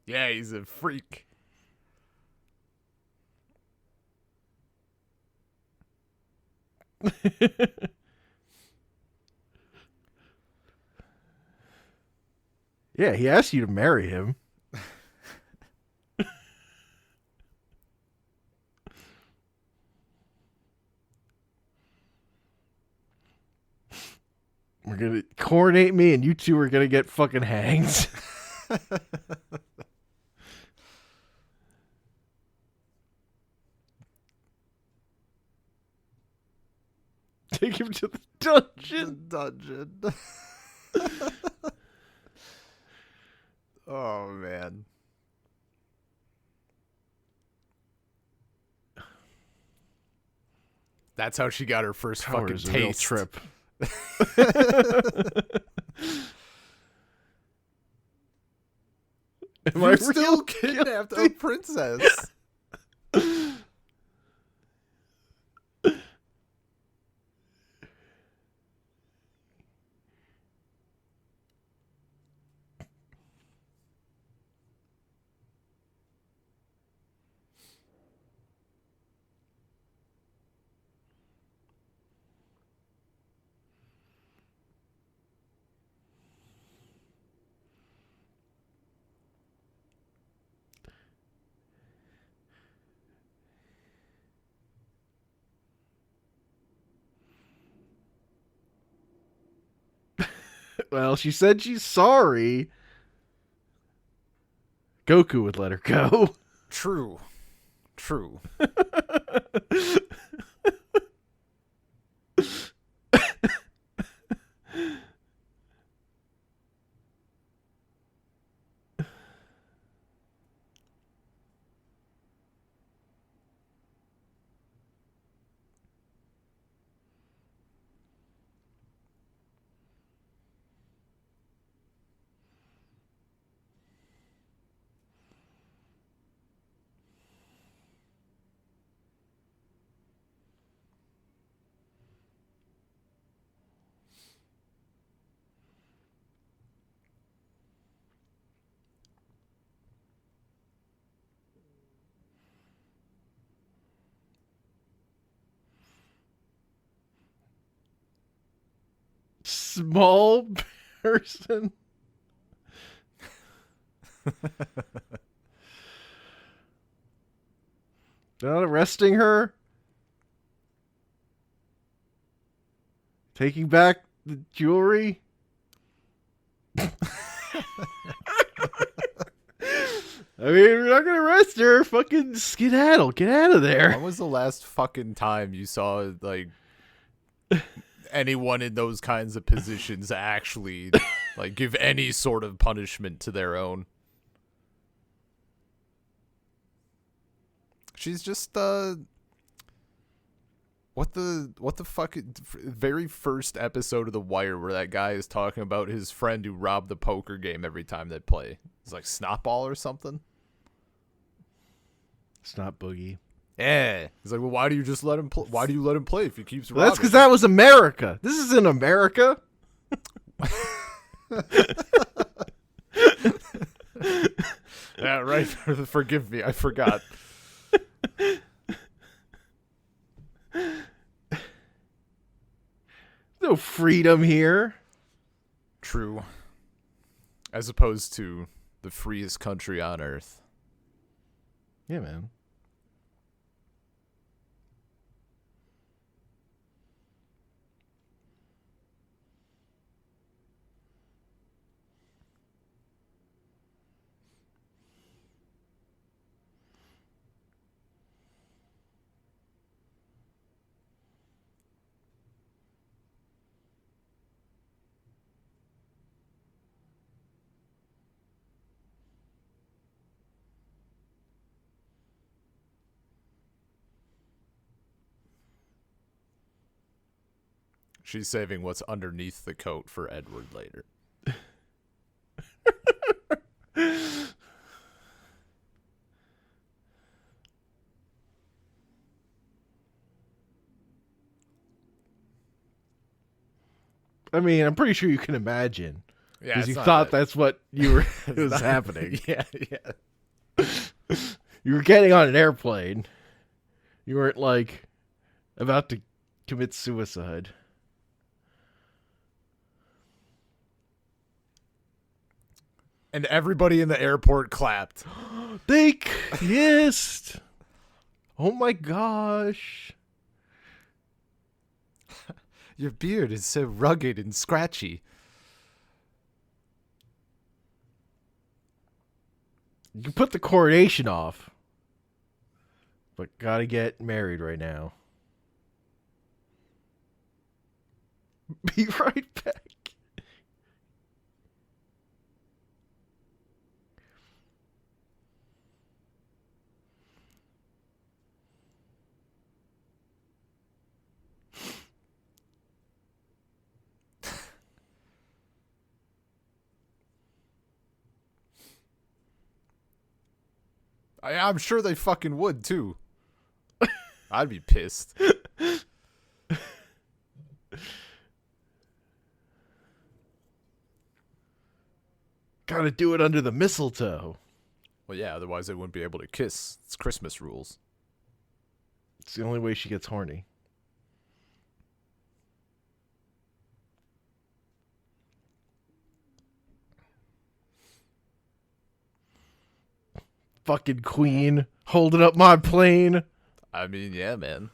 Yeah, he's a freak.
Yeah, he asked you to marry him. We're gonna coronate me, and you two are gonna get fucking hanged. Take him to the dungeon.
Dungeon. Oh man. That's how she got her first
Power
fucking
is a real
taste.
trip. Am I
You still
real
kidnapped
guilty?
a princess.
Well, she said she's sorry. Goku would let her go.
True. True.
small person. They're not arresting her? Taking back the jewelry? I mean, we're not gonna arrest her. Fucking skedaddle. Get out of there.
When was the last fucking time you saw, like, anyone in those kinds of positions actually, like, give any sort of punishment to their own? She's just, what the fuck, very first episode of The Wire where that guy is talking about his friend who robbed the poker game every time they play. It's like Snotball or something.
Snot Boogie.
Yeah. He's like, well, why do you just let him play? Why do you let him play if he keeps robbing?
Well, that's because that was America. This isn't America.
Yeah, right. Forgive me. I forgot.
No freedom here.
True. As opposed to the freest country on earth.
Yeah, man.
She's saving what's underneath the coat for Edward later.
I mean, I'm pretty sure you can imagine.
Yeah,
because you thought that's what you were was happening.
Yeah.
You were getting on an airplane. You weren't, like, about to commit suicide.
And everybody in the airport clapped.
They kissed. Oh my gosh.
Your beard is so rugged and scratchy.
You can put the coronation off. But gotta get married right now. Be right back.
I'm sure they fucking would, too. I'd be pissed.
Gotta do it under the mistletoe.
Well, yeah, otherwise they wouldn't be able to kiss. It's Christmas rules.
It's the only way she gets horny. Fucking queen holding up my plane.
I mean, yeah, man.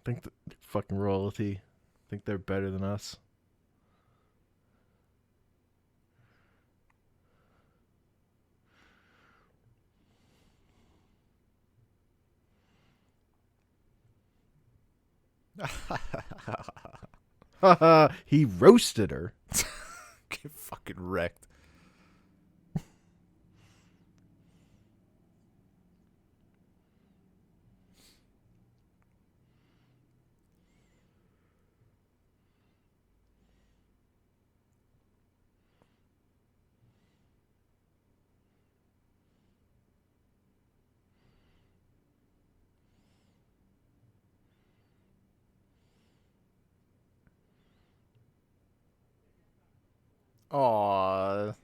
Think fucking royalty. Think they're better than us. Haha, he roasted her.
Get fucking wrecked. Aww.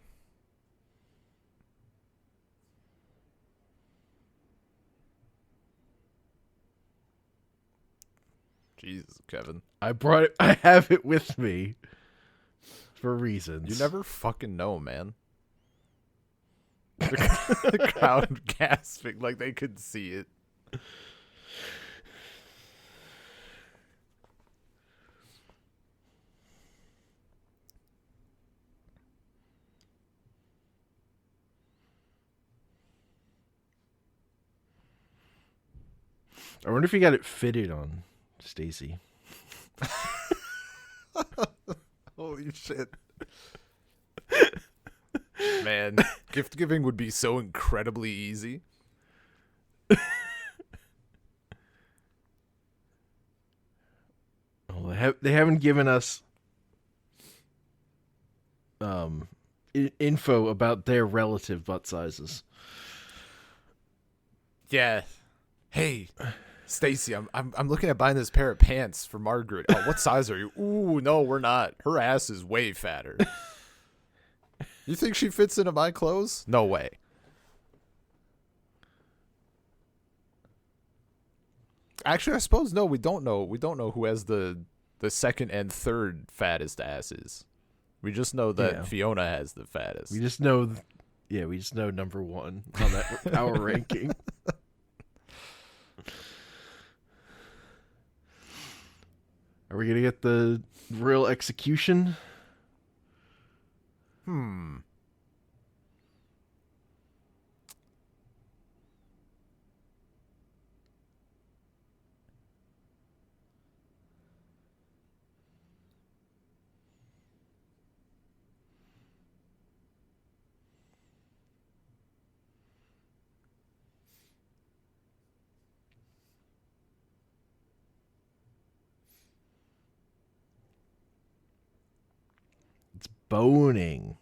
Jesus, Kevin.
I brought it. I have it with me for reasons.
You never fucking know, man. The crowd gasping like they could see it.
I wonder if he got it fitted on Stacy.
Holy shit. Man, gift giving would be so incredibly easy.
Well, they haven't given us info about their relative butt sizes.
Yeah. Hey, Stacy, I'm looking at buying this pair of pants for Margaret. Oh, what size are you? Ooh, no, we're not. Her ass is way fatter. You think she fits into my clothes? No way. Actually, I suppose no, we don't know. We don't know who has the second and third fattest asses. We just know that Fiona has the fattest.
We just know, we just know number one on that power ranking. Are we gonna get the real execution? It's boning.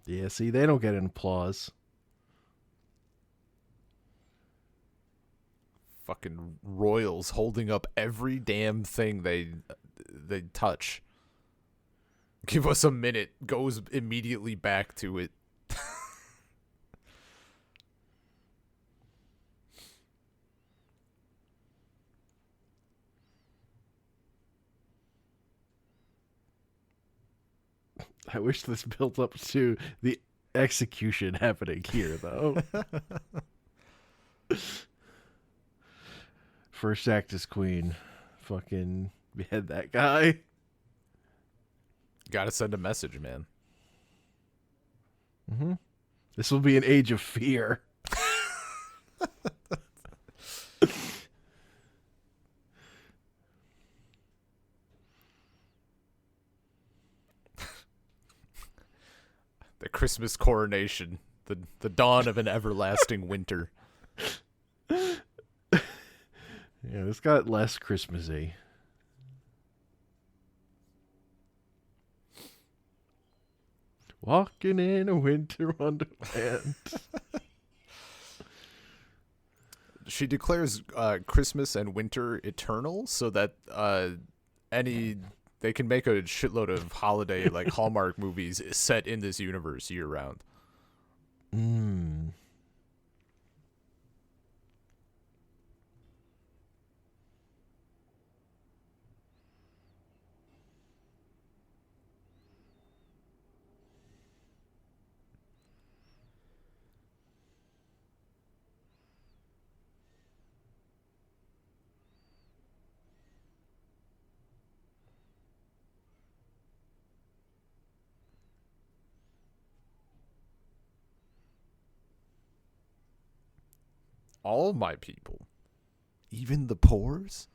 Yeah, see, they don't get an applause.
Fucking royals holding up every damn thing they touch. Give us a minute. Goes immediately back to it.
I wish this built up to the execution happening here, though. First act is queen. Fucking behead that guy.
Gotta send a message, man.
Mm-hmm. This will be an age of fear.
The Christmas coronation. The dawn of an everlasting winter.
Yeah, this got less Christmassy. Walking in a winter wonderland.
She declares Christmas and winter eternal so that they can make a shitload of holiday like Hallmark movies set in this universe year round. All my people, even the poors.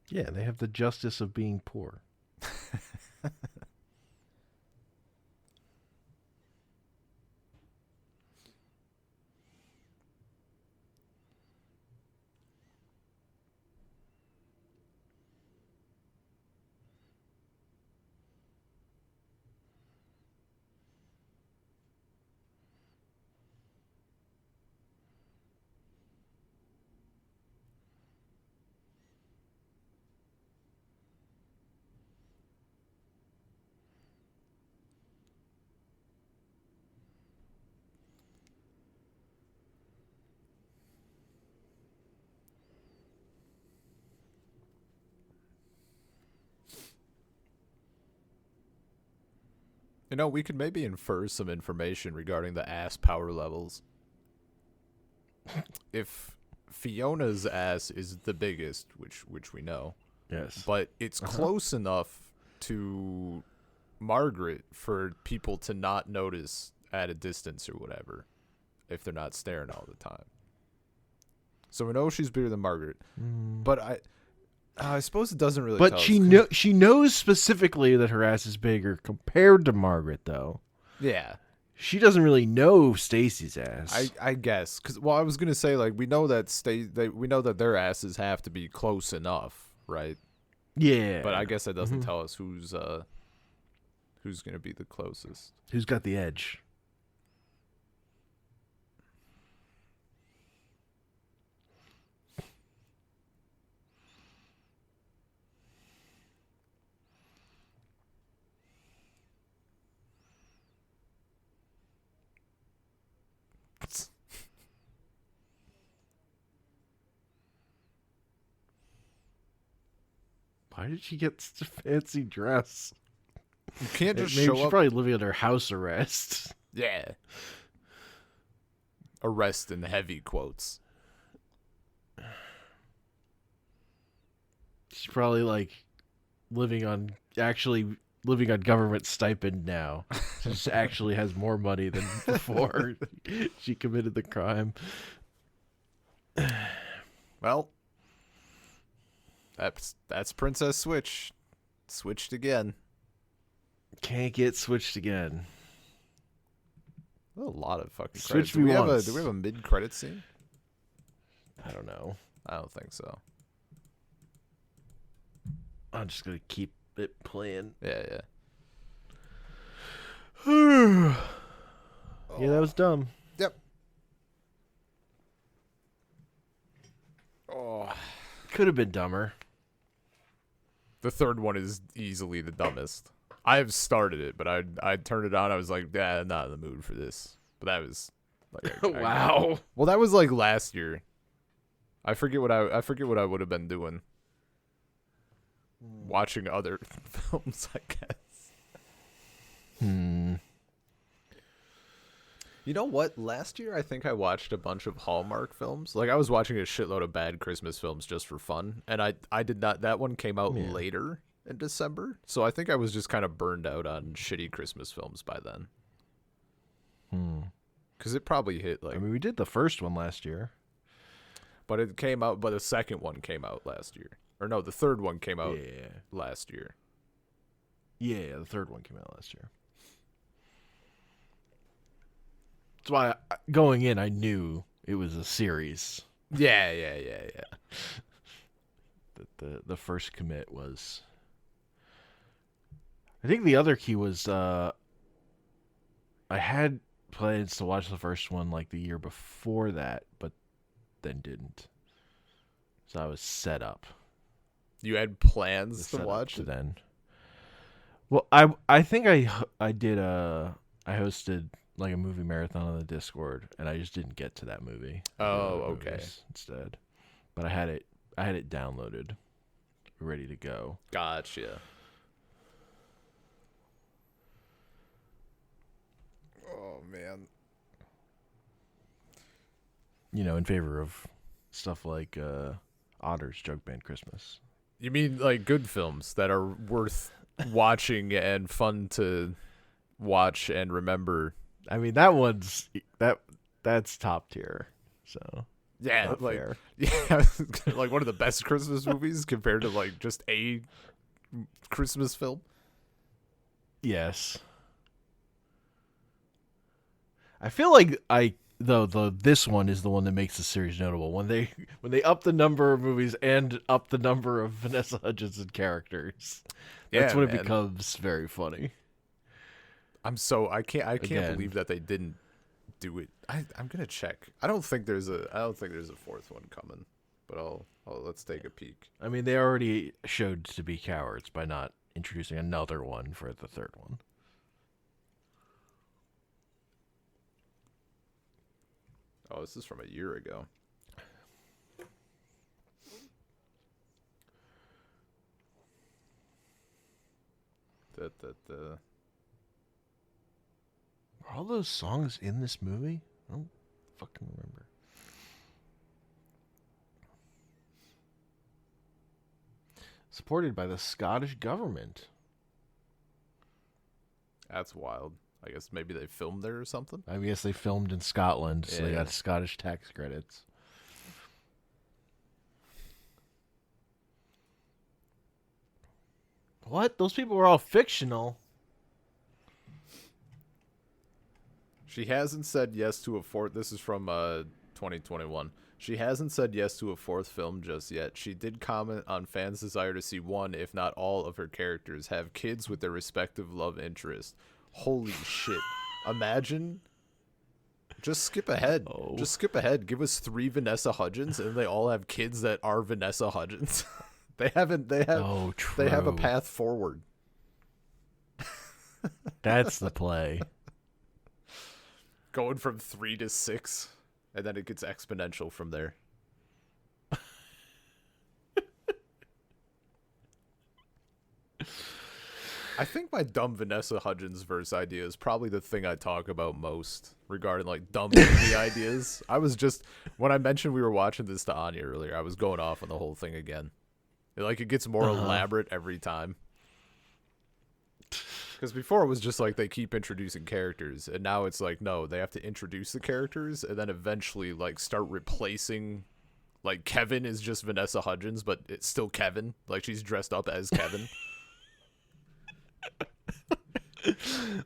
Yeah, they have the justice of being poor.
You know, we could maybe infer some information regarding the ass power levels. If Fiona's ass is the biggest, which we know,
Yes.
but it's close enough to Margaret for people to not notice at a distance or whatever if they're not staring all the time. So we know she's bigger than Margaret, but I suppose it doesn't really.
But
tell
she knows specifically that her ass is bigger compared to Margaret, though.
Yeah,
she doesn't really know Stacy's ass.
I guess because I was gonna say like we know that we know that their asses have to be close enough, right?
Yeah,
but I guess that doesn't tell us who's gonna be the closest.
Who's got the edge? Why did she get such a fancy dress?
You can't just
Maybe
show
she's
up.
probably living under house arrest.
Yeah. Arrest in heavy quotes.
She's probably like living on government stipend now. She just actually has more money than before she committed the crime.
Well, that's Princess Switch. Switched again.
Can't get switched again.
A lot of fucking
Switch
credits.
me once.
Do we have a mid-credit scene?
I don't know.
I don't think so.
I'm just gonna keep it playing.
Yeah.
Yeah, that was dumb.
Yep. Oh.
Could have been dumber.
The third one is easily the dumbest. I have started it, but I turned it on. I was like, I'm not in the mood for this. But that was like,
wow.
Well, that was like last year. I forget what I would have been doing. Watching other films, I guess. You know what? Last year, I think I watched a bunch of Hallmark films. Like, I was watching a shitload of bad Christmas films just for fun. And I did not... That one came out later in December. So I think I was just kind of burned out on shitty Christmas films by then. Because it probably hit, like...
I mean, we did the first one last year.
But it came out... But the second one came out last year. Or no, the third one came out last year.
Yeah, the third one came out last year. That's why going in, I knew it was a series.
Yeah.
The first commit was... I think the other key was I had plans to watch the first one like the year before that, but then didn't. So I was set up.
You had plans to watch
it then. Well, I think I did I hosted like a movie marathon on the Discord, and I just didn't get to that movie.
Oh, okay.
Instead, but I had it downloaded, ready to go.
Gotcha. Oh man.
You know, in favor of stuff like Otter's Jug Band Christmas.
You mean like good films that are worth watching and fun to watch and remember?
I mean, that's top tier. So
yeah, like
fair.
Yeah, like one of the best Christmas movies compared to like just a Christmas film.
Yes. I feel like this one is the one that makes the series notable. When they up the number of movies and up the number of Vanessa Hudgens characters, that's when it becomes very funny.
I can't believe that they didn't do it. I'm gonna check. I don't think there's a fourth one coming, but let's take a peek.
I mean, they already showed to be cowards by not introducing another one for the third one.
Oh, this is from a year ago.
all those songs in this movie? I don't fucking remember. Supported by the Scottish government.
That's wild. I guess maybe they filmed there or something.
I guess they filmed in Scotland, so they got Scottish tax credits. What? Those people were all fictional.
She hasn't said yes to a fourth. This is from 2021. She hasn't said yes to a fourth film just yet. She did comment on fans' desire to see one, if not all, of her characters have kids with their respective love interest. Holy shit. Imagine. Just skip ahead.
Oh.
Just skip ahead. Give us 3 Vanessa Hudgens, and they all have kids that are Vanessa Hudgens. They have a path forward.
That's the play.
Going from 3 to 6, and then it gets exponential from there. I think my dumb Vanessa Hudgens verse idea is probably the thing I talk about most regarding like dumb movie ideas. I was just, when I mentioned we were watching this to Anya earlier, I was going off on the whole thing again. It gets more elaborate every time. Because before it was just like they keep introducing characters, and now it's like, no, they have to introduce the characters and then eventually like start replacing, like Kevin is just Vanessa Hudgens, but it's still Kevin. Like she's dressed up as Kevin.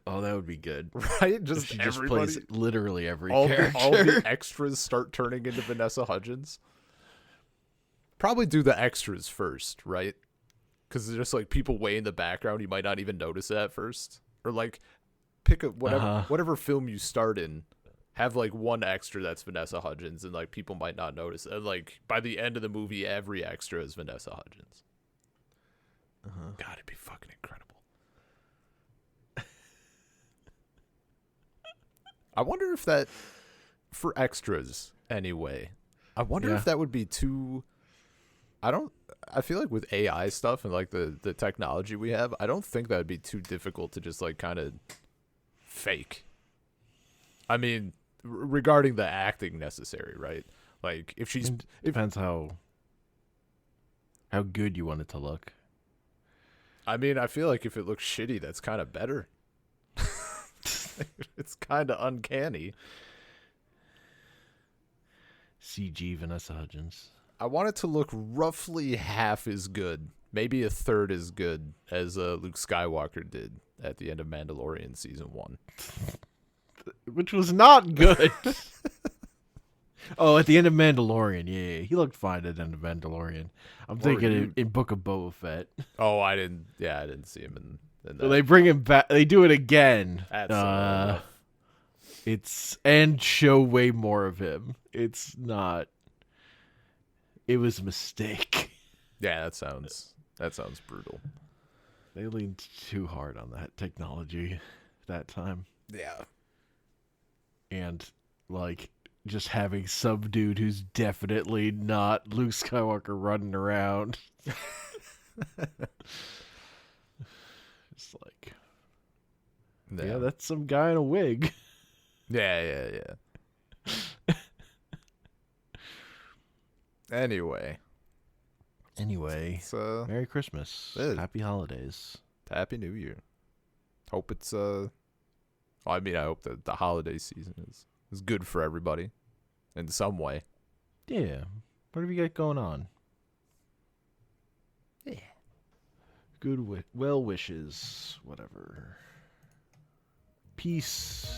Oh, that would be good.
Right? Just
she
everybody,
just plays literally every
all
character.
All the extras start turning into Vanessa Hudgens. Probably do the extras first, right? Because there's just like people way in the background, you might not even notice it at first. Or like pick a whatever film you start in, have like one extra that's Vanessa Hudgens, and like people might not notice. And like by the end of the movie, every extra is Vanessa Hudgens. God, it'd be fucking incredible. I wonder if that, for extras anyway, I wonder if that would be too, I feel like with AI stuff and like the technology we have, I don't think that would be too difficult to just like kind of fake. I mean, regarding the acting necessary, right? Like if she's,
depends how good you want it to look.
I mean, I feel like if it looks shitty, that's kind of better. It's kind of uncanny.
CG Vanessa Hudgens.
I want it to look roughly half as good, maybe a third as good as Luke Skywalker did at the end of Mandalorian Season 1.
Which was not good. Oh, at the end of Mandalorian, yeah. He looked fine at the end of Mandalorian. I'm thinking in Book of Boba Fett.
Oh, I didn't see him in that.
So they bring him back. They do it again.
That's
and show way more of him. It's not. It was a mistake.
Yeah, that sounds brutal.
They leaned too hard on that technology that time.
Yeah.
And like just having some dude who's definitely not Luke Skywalker running around. It's like, yeah, that's some guy in a wig.
Yeah. Anyway,
Merry Christmas, Happy Holidays,
Happy New Year. Hope it's I hope that the holiday season is good for everybody in some way.
Yeah. What have you got going on?
Yeah.
Good well wishes, whatever. Peace.